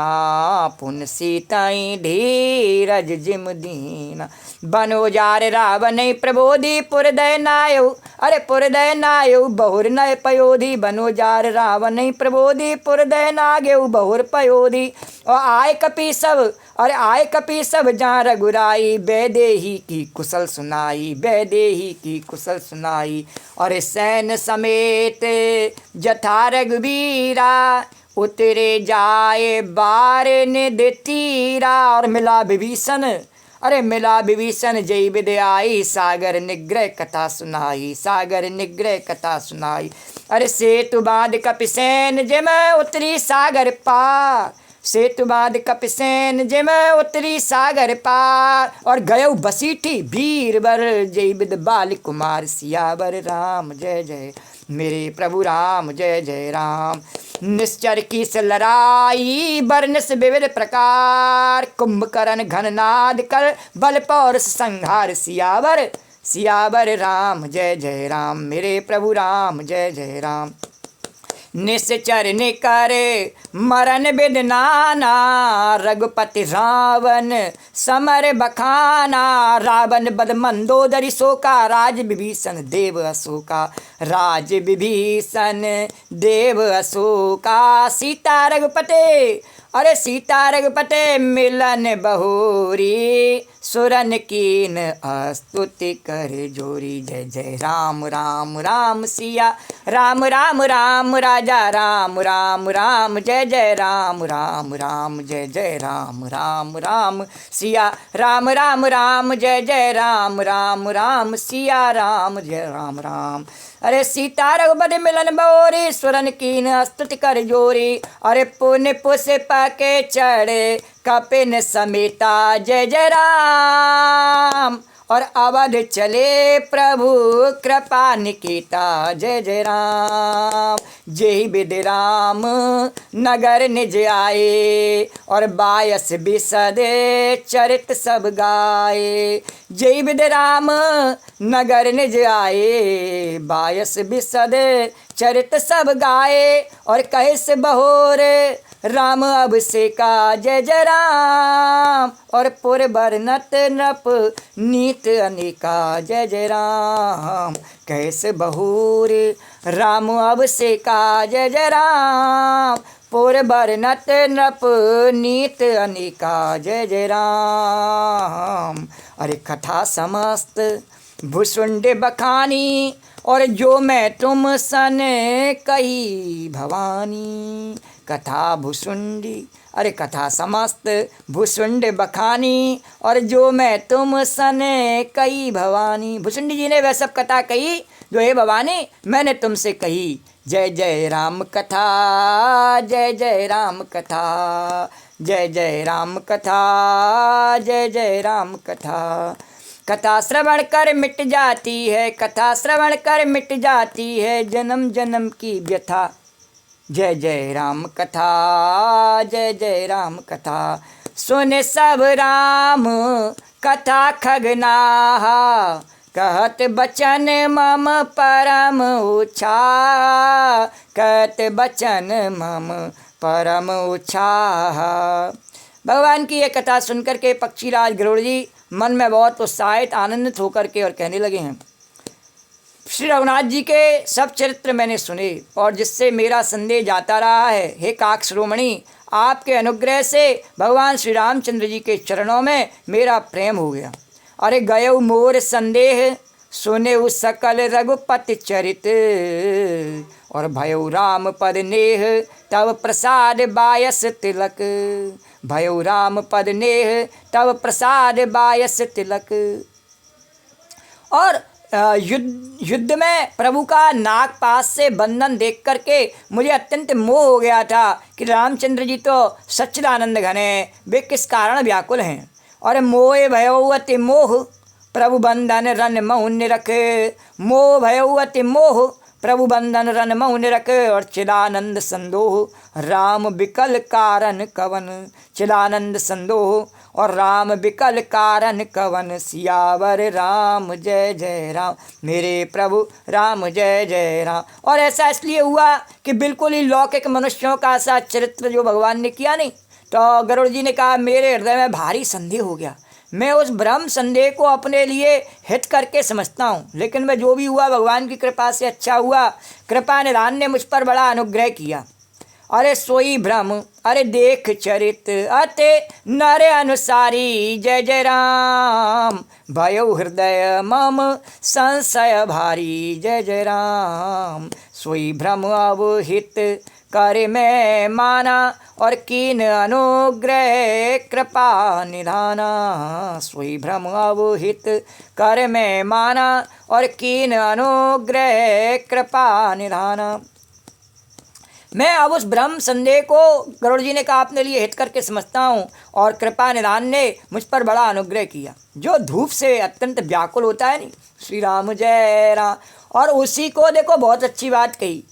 Speaker 1: पुन सीताई धीरज जिम दीना। बनोजार रावण प्रबोधि पुरदय नायउ। अरे पुरदय नायउ बहुर नय पयोधि। बनोजार रावण प्रबोधि पुरदय नागेउ बहुर पयोधि। और आय कपि सब, और आय कपि सब जहाँ रघुराई। वैदेही की कुशल सुनाई, वैदेही की कुशल सुनाई। और सैन समेत जथा रघुवीरा, उतरे जाए बार निध तीरा। और मिला विभीषण, अरे मिला विभीषण जय विद आई। सागर निग्रह कथा सुनाई, सागर निग्रह कथा सुनाई। अरे सेतु बांध कपिसेन जिम उतरी सागर पार। सेतु बांध कपिसेन जिम उतरी सागर पार। और गयउ बसीठी वीरवर, जय विद बाल कुमार। सियावर राम जय जय, मेरे प्रभु राम जय जय राम। निश्चर की से लड़ाई बरनस विविध प्रकार, कुंभकर्ण घननाद कर बल पौरुष संहार। सियावर सियावर राम जय जय राम, मेरे प्रभु राम जय जय राम। निश्चर निकर मरण with Nana, Raghupati Ravan summer बखाना। Ravan बद मंदोदरी शोका, राज विभीषण देव अशोका। राज विभीषण देव अशोका। सीता रघुपते अरे सीता रघुपते मिलन बहोरी, सुरन कीन स्तुति कर जोरी। जय जय राम राम राम सिया राम राम राम राजा राम राम राम। जय जय राम राम राम जय जय राम राम राम सिया राम राम राम। जय जय राम राम राम सिया राम जय राम राम। अरे सीता रघुपति मिलन बहोरी, सुरन कीन स्तुति कर जोरी। अरे पुण्य पुष्प के चढ़े कपिन समेता, जय जय राम। और अवध चले प्रभु कृपा निकेता, जय जय राम। जय विद राम नगर निज आए, और बायस बिसदे चरित सब गाए। जय विद राम नगर निज आए, बायस बिसदे चरित सब गाए। और कहे से बहोरे राम अभिषेका, जय जय राम। और पुर बरनत नृप नीत अनेका, जय जय राम। कैसे बहूर राम अभिषेका, जय जय राम। पुर बरनत नृप नीत अनेका, जय जय राम। अरे कथा समस्त भुसुंड बखानी, और जो मैं तुम सन कही भवानी। कथा भुसुंडी अरे कथा समस्त भुसुंड बखानी, और जो मैं तुम सन कही भवानी। भुसुंडी जी ने वह सब कथा कही जो हे भवानी मैंने तुमसे कही। जय जय राम कथा, जय जय राम कथा, जय जय राम कथा, जय जय राम कथा। कथा श्रवण कर मिट जाती है, कथा श्रवण कर मिट जाती है जन्म जन्म की व्यथा। जय जय राम कथा, जय जय राम कथा। सुन सब राम कथा खगनाहा, कहत बचन मम परम उछा। कहत बचन मम परम उछाह। भगवान की ये कथा सुनकर के पक्षीराज गरुड़ जी मन में बहुत उत्साहित आनंदित होकर के और कहने लगे हैं, श्री रघुनाथ जी के सब चरित्र मैंने सुने और जिससे मेरा संदेह जाता रहा है। हे काक शिरोमणि, आपके अनुग्रह से भगवान श्री रामचंद्र जी के चरणों में मेरा प्रेम हो गया। अरे गयो मोर संदेह, सुने उस सकल रघुपति चरित। और भयो राम पद नेह, तब प्रसाद बायस तिलक। भयो राम पद नेह, तब प्रसाद बायस तिलक। और युद्ध में प्रभु का नागपाश से बंधन देख करके मुझे अत्यंत मोह हो गया था कि रामचंद्र जी तो सच्चिदानंद घन हैं, वे किस कारण व्याकुल हैं। और मोह भयवति मोह, प्रभु बंधन रन महु निरख। मोह भयवति मोह, प्रभु बंधन रन महु निरख। और चिदानंद संदोह, राम विकल कारण कवन। चिदानंद संदोह और राम विकल कारण कवन। सियावर राम जय जय राम, मेरे प्रभु राम जय जय राम। और ऐसा इसलिए हुआ कि बिल्कुल ही लौकिक मनुष्यों का सा चरित्र जो भगवान ने किया नहीं। तो गरुड़ जी ने कहा, मेरे हृदय में भारी संदेह हो गया। मैं उस ब्रह्म संदेह को अपने लिए हित करके समझता हूँ, लेकिन मैं जो भी हुआ भगवान की कृपा से अच्छा हुआ। कृपा निधान ने मुझ पर बड़ा अनुग्रह किया। अरे सोई भ्रम अरे देख चरित अते नर अनुसारी। जय जय राम, भयो हृदय मम संशय भारी। जय जय राम, सोई भ्रम अवहित करे मैं माना। और कीन अनुग्रह कृपा निधाना। सोई भ्रम अवहित कर मैं माना, और कीन अनुग्रह कृपा निधाना। मैं अब उस ब्रह्म संदेह को गरुड़ जी ने कहा अपने लिए हित करके समझता हूँ, और कृपा निधान ने मुझ पर बड़ा अनुग्रह किया। जो धूप से अत्यंत व्याकुल होता है नहीं, श्री राम जय राम। और उसी को देखो बहुत अच्छी बात कही,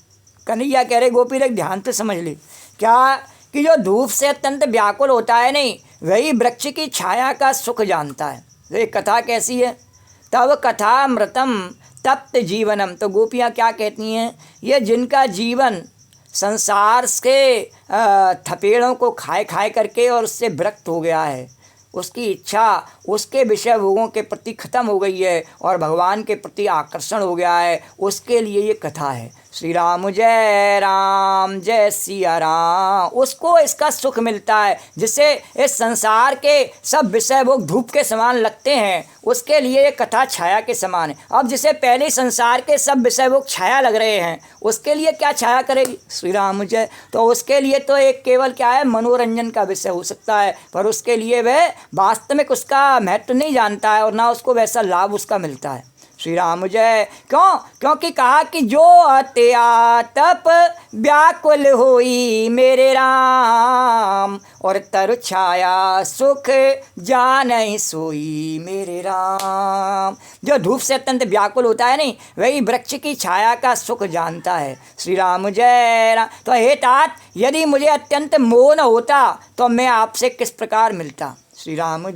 Speaker 1: कन्हैया कह रहे गोपी लोग ध्यान से समझ ले क्या कि जो धूप से अत्यंत व्याकुल होता है नहीं, वही वृक्ष की छाया का सुख जानता है। तो ये कथा कैसी है? तब कथामृतम तप्त जीवनम। तो गोपियाँ क्या कहती हैं? ये जिनका जीवन संसार के थपेड़ों को खाए खाए करके और उससे विरक्त हो गया है, उसकी इच्छा उसके विषय भोगों के प्रति खत्म हो गई है और भगवान के प्रति आकर्षण हो गया है, उसके लिए ये कथा है। श्री राम जय सिया राम। उसको इसका सुख मिलता है, जिसे इस संसार के सब विषय भोग धूप के समान लगते हैं, उसके लिए ये कथा छाया के समान है। अब जिसे पहले संसार के सब विषय भोग छाया लग रहे हैं, उसके लिए क्या छाया करेगी? श्री राम जय। तो उसके लिए तो एक केवल क्या है, मनोरंजन का विषय हो सकता है, पर उसके लिए वह वास्तविक उसका महत्व नहीं जानता है और ना उसको वैसा लाभ उसका मिलता है। श्री राम जय। क्यों? क्योंकि कहा कि जो अत्यातप व्याकुल होई मेरे राम, और तरु छाया सुख जानहि सोई मेरे राम। जो धूप से अत्यंत व्याकुल होता है नहीं, वही वृक्ष की छाया का सुख जानता है। श्री राम जय राम। तो हे तात, यदि मुझे अत्यंत मोह न होता तो मैं आपसे किस प्रकार मिलता? श्री राम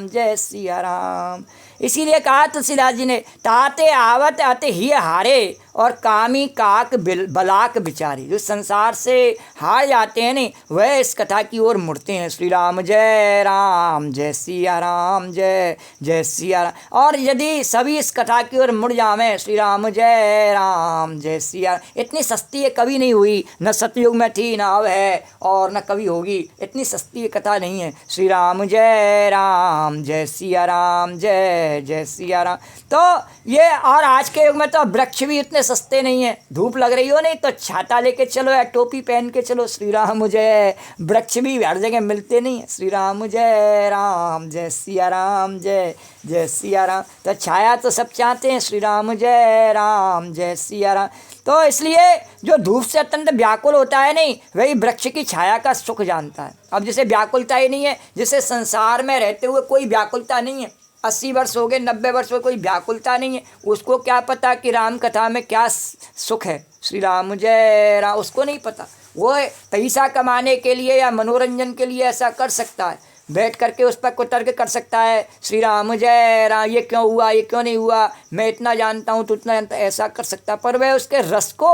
Speaker 1: जय सिया राम। इसीलिए कहा तुलसीदास जी ने, ताते आवत अति ही हारे और कामी काक बलाक बिचारी। जो संसार से हार जाते हैं नहीं, वह इस कथा की ओर मुड़ते हैं। श्री राम जय सिया राम जय सिया राम। और यदि सभी इस कथा की ओर मुड़ जावें, श्री राम जय सिया। इतनी सस्ती ये कभी नहीं हुई, न सतयुग में थी, न अब है और न कभी होगी। इतनी सस्ती ये कथा नहीं है। श्री राम जय सिया राम जय सिया राम। तो ये, और आज के युग में तो वृक्ष भी इतने सस्ते नहीं है। धूप लग रही हो नहीं तो छाता लेके चलो या टोपी पहन के चलो। श्री राम जय। वृक्ष भी हर जगह मिलते नहीं है। श्री राम जय सिया राम जय सिया राम। तो छाया तो सब चाहते हैं। श्री राम जय सिया राम। तो इसलिए जो धूप से अत्यंत व्याकुल होता है नहीं, वही वृक्ष की छाया का सुख जानता है। अब जिसे व्याकुलता ही नहीं है, जिसे संसार में रहते हुए कोई व्याकुलता नहीं है, 80 वर्ष हो गए, 90 वर्ष हो, कोई व्याकुलता नहीं है, उसको क्या पता कि राम कथा में क्या सुख है? श्री राम जय राम। उसको नहीं पता। वो पैसा कमाने के लिए या मनोरंजन के लिए ऐसा कर सकता है, बैठ करके उस पर कुतर्क कर सकता है। श्री राम जय राम, ये क्यों हुआ, ये क्यों नहीं हुआ, मैं इतना जानता हूँ तो उतना जानता, ऐसा कर सकता। पर वह उसके रस को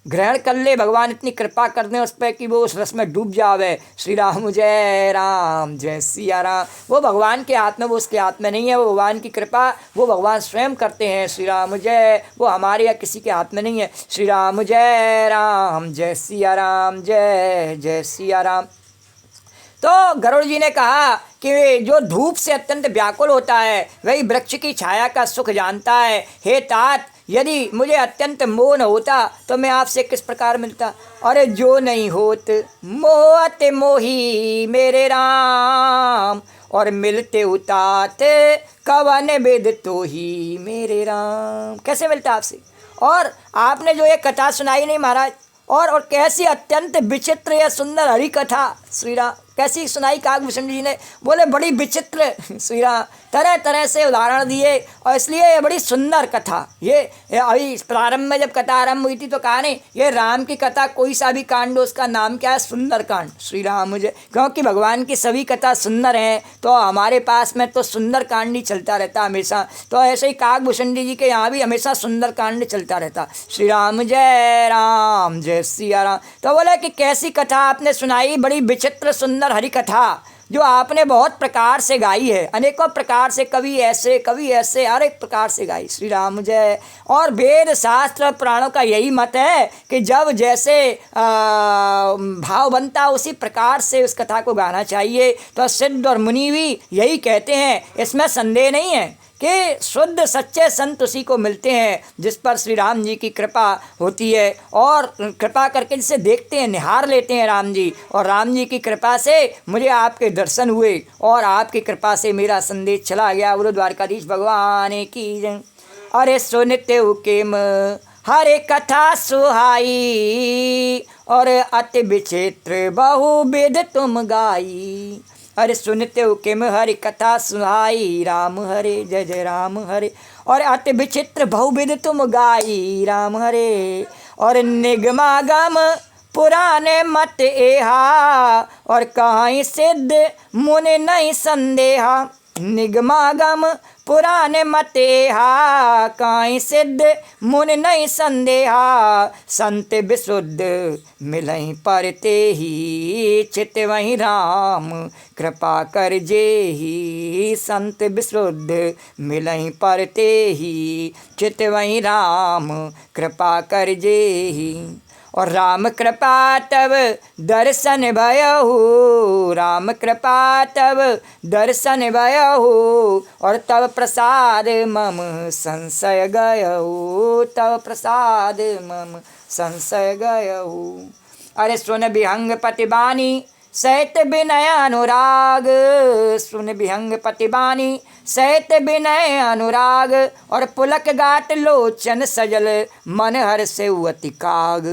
Speaker 1: ग्रहण कर ले, भगवान इतनी कृपा कर दें उस पर कि वो उस रस में डूब जावे। श्री राम जय सिया राम। वो भगवान के हाथ में, वो उसके हाथ में नहीं है। वो भगवान की कृपा वो भगवान स्वयं करते हैं। श्री राम जय। वो हमारे या किसी के हाथ में नहीं है। श्री राम जय सिया राम जय सिया राम। तो गरुड़ जी ने कहा कि जो धूप से अत्यंत व्याकुल होता है, वही वृक्ष की छाया का सुख जानता है। हे तात, यदि मुझे अत्यंत मोह न होता तो मैं आपसे किस प्रकार मिलता? अरे जो नहीं होत मोहत मोही मेरे राम, और मिलते उतात कवन बिद तो ही मेरे राम। कैसे मिलता आपसे? और आपने जो ये कथा सुनाई नहीं महाराज, और कैसी अत्यंत विचित्र या सुंदर हरि कथा श्री राम कैसी सुनाई काकभूषण जी ने। बोले बड़ी विचित्र श्री राम, तरह तरह से उदाहरण दिए, और इसलिए ये बड़ी सुंदर कथा। ये अभी प्रारंभ में जब कथा आरंभ हुई थी तो कहा नहीं, ये राम की कथा कोई सा भी कांड हो, उसका नाम क्या है? सुंदर कांड। श्री राम मुझे, क्योंकि भगवान की सभी कथा सुंदर हैं, तो हमारे पास में तो सुंदर कांड ही चलता रहता हमेशा। तो ऐसे ही काकभूषण जी के यहाँ भी हमेशा सुंदर कांड चलता रहता। श्री राम जय सिया राम। तो बोले कि कैसी कथा आपने सुनाई, बड़ी विचित्र सुंदर हरि कथा, जो आपने बहुत प्रकार से गाई है, अनेकों प्रकार से, कभी ऐसे हर एक प्रकार से गाई। श्री राम जय। और वेद शास्त्र पुराणों का यही मत है कि जब जैसे भाव बनता उसी प्रकार से उस कथा को गाना चाहिए। तो सिद्ध और मुनि भी यही कहते हैं, इसमें संदेह नहीं है कि शुद्ध सच्चे संत उसी को मिलते हैं जिस पर श्री राम जी की कृपा होती है, और कृपा करके जिसे देखते हैं, निहार लेते हैं राम जी, और राम जी की कृपा से मुझे आपके दर्शन हुए और आपकी कृपा से मेरा संदेश चला गया। बोलो द्वारकाधीश भगवान की जय। अरे सुनते उकेम हरे कथा सुहाई, और अति विचित्र बहुविध तुम गाई। अरे सुनते हो किम हरि कथा सुहाई, राम हरे जय जय राम हरे, और अति विचित्र बहुविध तुम गाई राम हरे। और निगमागम पुराने मत एहा, और कहीं सिद्ध मुनि नहीं संदेहा। निगमागम पुराने मत एहा, कहीं सिद्ध मुनि नहीं संदेहा। संत विशुद्ध मिलहीं परते ही, चित वहीं राम कृपा कर जेहि। संत विशुद्ध मिलहीं परते ही, चित वहीं राम कृपा कर जेहि। और राम कृपा तब दर्शन भयहु, राम कृपा तब दर्शन भयहु। और तब प्रसाद मम संशय गयहु, तब प्रसाद मम संशय गयहु। अरे सुन विहंग पतिबानी सहित विनय अनुराग, सुन विहंग पतिबानी सहित विनय अनुराग। और पुलक गात लोचन सजल मन हर से अति काग,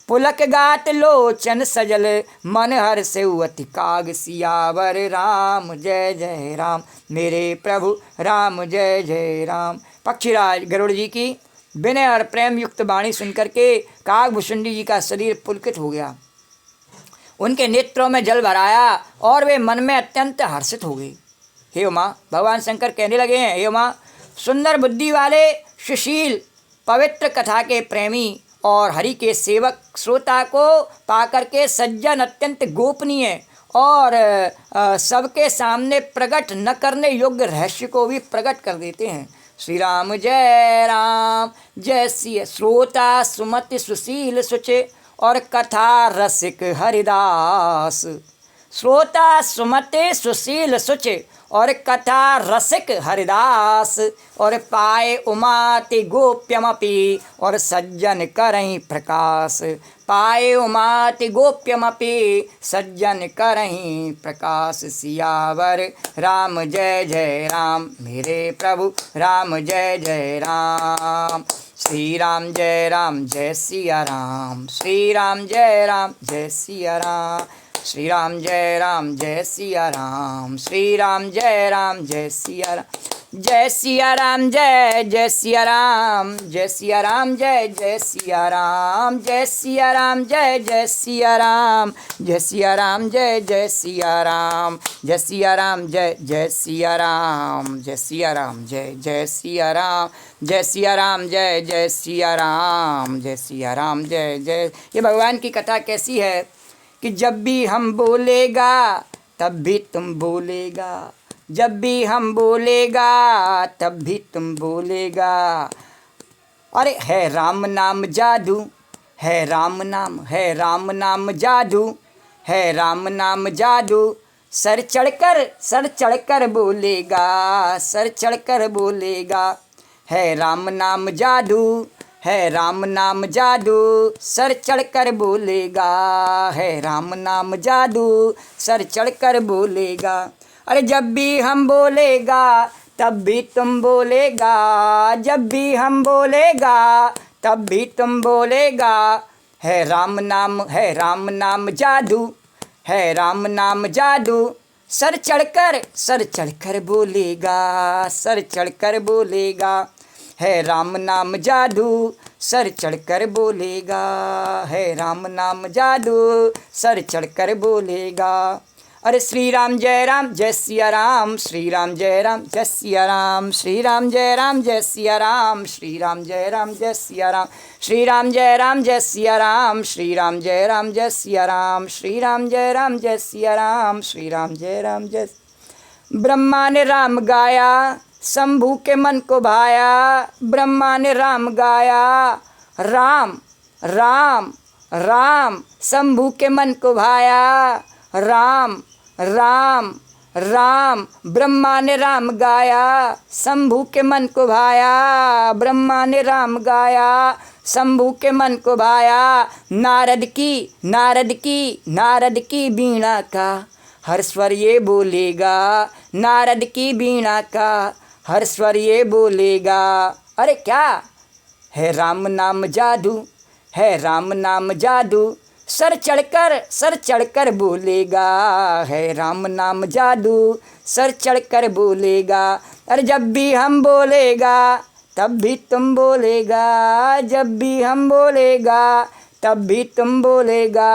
Speaker 1: पुलक गात लोचन सजल मन हर से अति काग। सियावर राम जय जय राम, मेरे प्रभु राम जय जय राम। पक्षीराज गरुड़ जी की विनय और प्रेम युक्त वाणी सुनकर के कागभूषुंडी जी का शरीर पुलकित हो गया, उनके नेत्रों में जल भराया और वे मन में अत्यंत हर्षित हो गई। हे उमा, भगवान शंकर कहने लगे हैं, हे उमा, सुंदर बुद्धि वाले सुशील पवित्र कथा के प्रेमी और हरि के सेवक श्रोता को पाकर के सज्जन अत्यंत गोपनीय और सबके सामने प्रकट न करने योग्य रहस्य को भी प्रकट कर देते हैं। श्री राम जय सिय श्रोता सुमति सुशील सुचे, और कथा रसिक हरिदास। श्रोता सुमते सुशील सुच, और कथा रसिक हरिदास। और पाए उमाति गोप्यमपि, और सज्जन करहीं प्रकाश। पाए उमाति गोप्यमपि, सज्जन करहीं प्रकाश। सियावर राम जय जय राम, मेरे प्रभु राम जय जय राम। श्री राम जय सिया राम, श्री राम जय सिया राम। श्री राम जय सिया राम, श्री राम जय सिया राम। जय सिया राम जय सिया राम, जय सिया राम जय सिया राम। जय सिया राम जय सिया राम, जय सिया राम जय सिया राम। जय सिया राम जय सिया राम, जय सिया राम जय सिया राम। जय सिया राम जय सिया राम, जय सिया राम जय। ये भगवान की कथा कैसी है कि जब भी हम बोलेगा तब भी तुम बोलेगा, जब भी हम बोलेगा तब भी तुम बोलेगा। अरे है राम नाम जादू, है राम नाम जादू, है राम नाम जादू। सर चढ़कर बोलेगा, सर चढ़कर बोलेगा। है राम नाम जादू, है राम नाम जादू। सर चढ़कर बोलेगा, है राम नाम जादू। सर चढ़कर बोलेगा। अरे जब भी हम बोलेगा तब भी तुम बोलेगा, जब भी हम बोलेगा तब भी तुम बोलेगा। है राम नाम जादू, है राम नाम जादू। सर चढ़कर बोलेगा, सर चढ़कर बोलेगा। है राम नाम जादू, सर चढ़कर बोलेगा। है राम नाम जादू, सर चढ़कर बोलेगा। अरे श्री राम जय सिया राम, श्री राम जय सिया राम। श्री राम जय सिया राम, श्री राम जय सिया राम। श्री राम जय सिया राम, श्री राम जय सिया राम। श्री राम जय सिया राम, श्री राम जय। ब्रह्मा ने राम गाया, शंभू के मन को भाया। ब्रह्मा ने राम गाया, राम राम राम शंभू के मन को भाया। राम राम राम ब्रह्मा ने राम गाया, शंभू के मन को भाया। ब्रह्मा ने राम गाया, शंभू के मन को भाया। नारद की वीणा का हर स्वर ये बोलेगा, नारद की वीणा का हर स्वर ये बोलेगा। अरे क्या है राम नाम जादू, है राम नाम जादू। सर चढ़कर बोलेगा, है राम नाम जादू। सर चढ़कर बोलेगा। अरे जब भी हम बोलेगा तब भी तुम बोलेगा, जब भी हम बोलेगा तब भी तुम बोलेगा।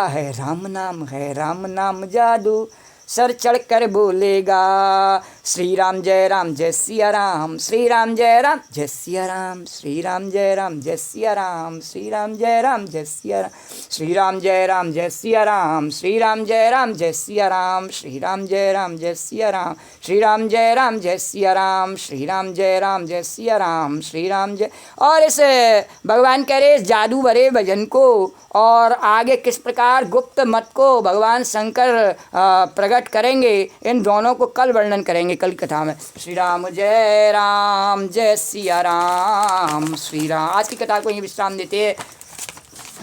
Speaker 1: है राम नाम जादू, सर चढ़ कर बोलेगा। श्री राम जय सिया राम, श्री राम जय सिया राम, श्री राम जय सिया राम, श्री राम जय सिया राम, श्री राम जय सिया राम, श्री राम जय सिया राम, श्री राम जय सिया राम, श्री राम जय सिया राम, श्री राम जय सिया राम, श्री राम जय। और इस भगवान कह रहे इस जादू भरे भजन को और आगे किस प्रकार गुप्त मत को भगवान शंकर प्रकट करेंगे, इन दोनों को कल वर्णन करेंगे कल कथा में। श्री राम जय सिया राम, श्री राम। आज की कथा को यही विश्राम देते हैं।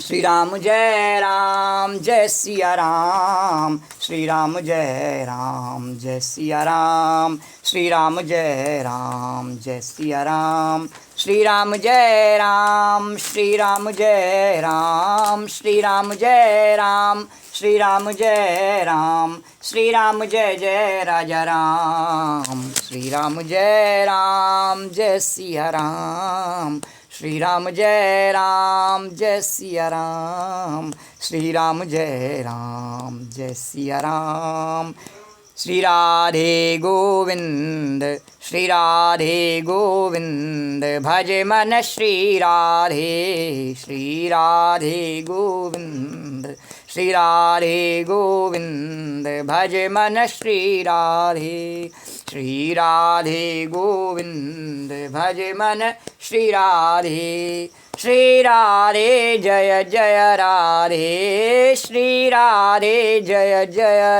Speaker 1: श्री राम जय सिया राम, श्री राम जय सिया राम, श्री राम जय सिया राम, श्री राम जय राम, श्री राम जय राम, श्री राम जय राम, श्री राम जय राम, श्री राम जय राजा राम, श्री राम जय सिया राम, श्री राम जय सिया राम, श्री राम जय सिया राम। श्री राधे गोविंद, श्री राधे गोविंद, भज मन श्री राधे, श्री राधे गोविंद, श्री राधे गोविंद, भज मन श्री राधे, श्री राधे गोविंद, भज मन श्री राधे, श्री राधे जय राधे, श्री राधे जय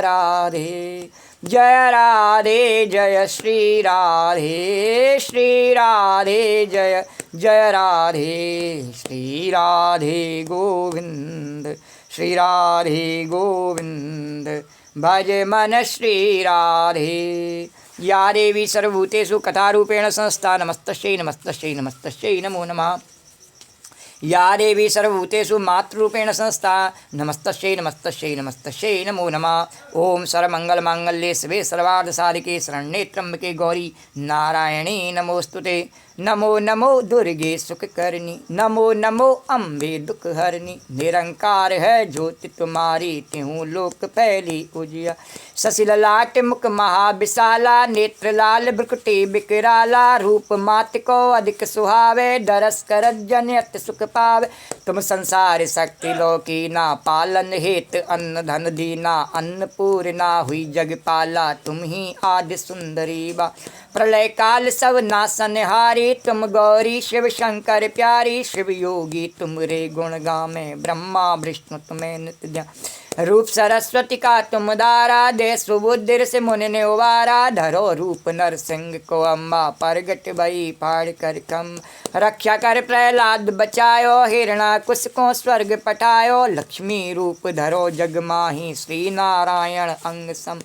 Speaker 1: राधे, जय राधे जय श्री राधे, श्री राधे जय राधे, श्री राधे गोविंद, श्री राधे गोविंद, भज मन श्री राधे। या देवी सर्वभूतेषु कथारूपेण संस्था, नमस्तस्यै नमस्तस्यै नमस्तस्यै नमो नमः। या देवी सर्वभूतेषु मातृरूपेण संस्था, नमस्तस्यै नमस्तस्यै नमस्तस्यै नमो नमः। ओम सर्वमंगलमांगल्ये शिवे सर्वार्थसाधिके शरण्ये त्र्यंबके गौरी नारायणी नमोस्तुते। नमो नमो दुर्गे सुखकरणी, नमो नमो अम्बे दुखहरणी। निरंकार है ज्योति तुम्हारी, त्यों लोक फैली उजिया। शशि ललाट मुख महाविशाला, नेत्र लाल भ्रुकुटी बिकराला। रूप मात को अधिक सुहावे, दरस करत जन अति सुख पावे। तुम संसार शक्ति लौकी ना, पालन हेत अन्न धन दीना। अन्नपूर्णा हुई जगपाला, तुम ही आदि सुंदरी बा। प्रलय काल सब नासनहारी, तुम गौरी शिव शंकर प्यारी। शिव योगी तुम रे गुण गामे, ब्रह्मा विष्णु तुम्हें नित्य ध्यान। रूप सरस्वती का तुम दारा, दे सुबुद्धि से मुनि ने उबारा। धरो रूप नरसिंह को अम्बा, परगट भई फाड़ कर कम। रक्षा कर प्रहलाद बचायो, हिरणा कुश को स्वर्ग पठायो। लक्ष्मी रूप धरो जग माही, श्री नारायण अंग सम।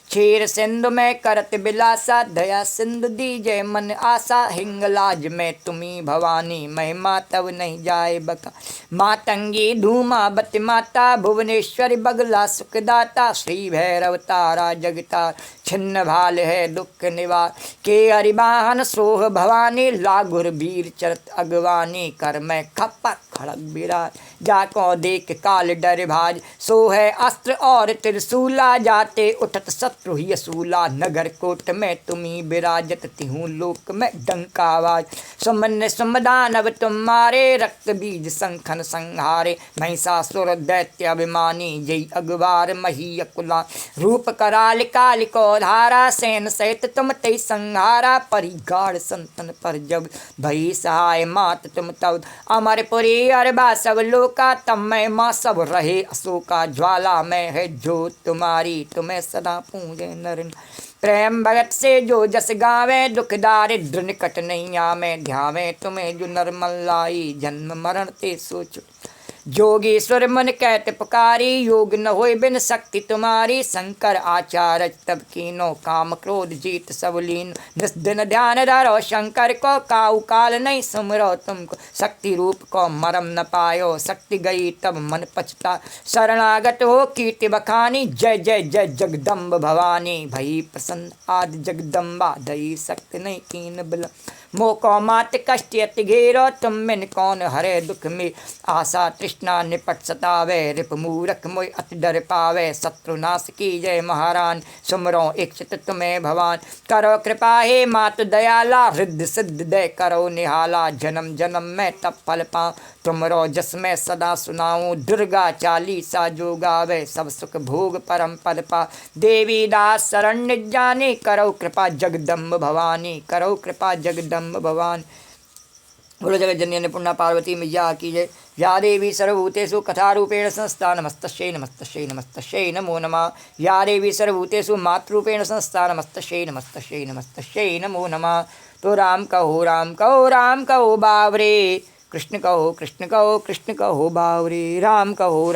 Speaker 1: क्षीर सिंधु में करत बिलासा, दया सिंधु दीजे मन आशा। हिंगलाज में तुम्ही भवानी, महिमा तब नहीं जाए बका। मातंगी धूमावत माता, भुवनेश्वरी बगला सुखदाता। श्री भैरव तारा जगतार, छिन्न भाल है दुख निवार। के हरिवाहन सोह भवानी, लागुर वीर चरत अगवानी। कर में खप्पा खड़ग विराज, जाको देख काल डर भाज। सो है अस्त्र और त्रिशूला, जाते उठत शत्रु ही असूला। नगर कोट में तुम्ही विराजत, तिहूँ लोक में डंका आवाज। सुमन सुमदानव तुम्हारे, रक्त बीज संखन संहारे। महिषासुर दैत्य अभिमानी, जय अगवार मही अकुला। रूप कराल काल को धारा, सेन सहित तुम तई संहारा। परिगाढ़ संतन पर जब भई सहाय, मात तुम तब। अमरपुरी अरबा सब लोका, तब मैं माँ सब रहे अशोका। ज्वाला में है जो तुम्हारी, तुम्हें सदा पूजे नर। प्रेम भगत से जो जस गावे, दुख दारिद्र निकट नहीं आवे। ध्यावे तुम्हें जो नरमल लाई, जन्म मरण ते सोच। जोगीश्वर मन कहते पुकारी, योग न होय बिन शक्ति तुम्हारी। शंकर आचार्य तब कीनो, काम क्रोध जीत सब लीन। निस दिन ध्यान धरो शंकर को, काऊ काल नहीं सुमरो तुमको। शक्ति रूप को मरम न पायो, शक्ति गई तब मन पछता। शरणागत हो कीर्ति बखानी, जय जय जय जगदम्ब भवानी। भई प्रसन्न आदि जगदम्बा, दई शक्ति नहीं कीन बिल। मोको मात कष्ट अति घेरो तुम मिन कौन हरे दुख में आशा तृष्णा निपट सतावे रिप मूरख मोय अति डर पावे शत्रुनाश की जय महारान सुमरो इच्छित तुम्हें भवान करो कृपा हे मात दयाला हृदय सिद्ध दय करो निहाला जन्म जन्म में तब फल पाऊँ तुमरो जस में सदा सुनाऊँ दुर्गा चालीसा जो गावे सब सुख भोग परम पद पा देवी दास शरण जाने करो कृपा जगदम्ब भवानी करो कृपा जगदम्ब भवान। बोलो जगत जननी अन्नपूर्णा पार्वती मैया की जय। या देवी सर्वभूतेषु कथारूपेण संस्था नमस्तस्यै नमस्तस्यै नमस्तस्यै नमो नमः। या देवी सर्वभूतेषु मातृरूपेण संस्था नमस्तस्यै नमस्तस्यै नमस्तस्यै नमो नमः। तो राम कहो बावरे कृष्ण कहो कृष्ण कहो बावरे राम कहो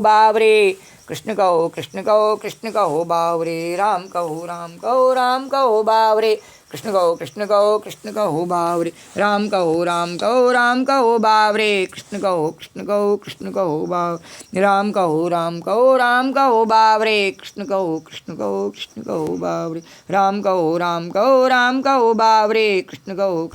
Speaker 1: बावरे कृष्ण कहो बावरे राम कहो बावरे कृष्ण कहो बावरे राम कहो बावरे कृष्ण कहो बावरे राम कहो बावरे कृष्ण कहो बावरे राम कहो बावरे कृष्ण कहो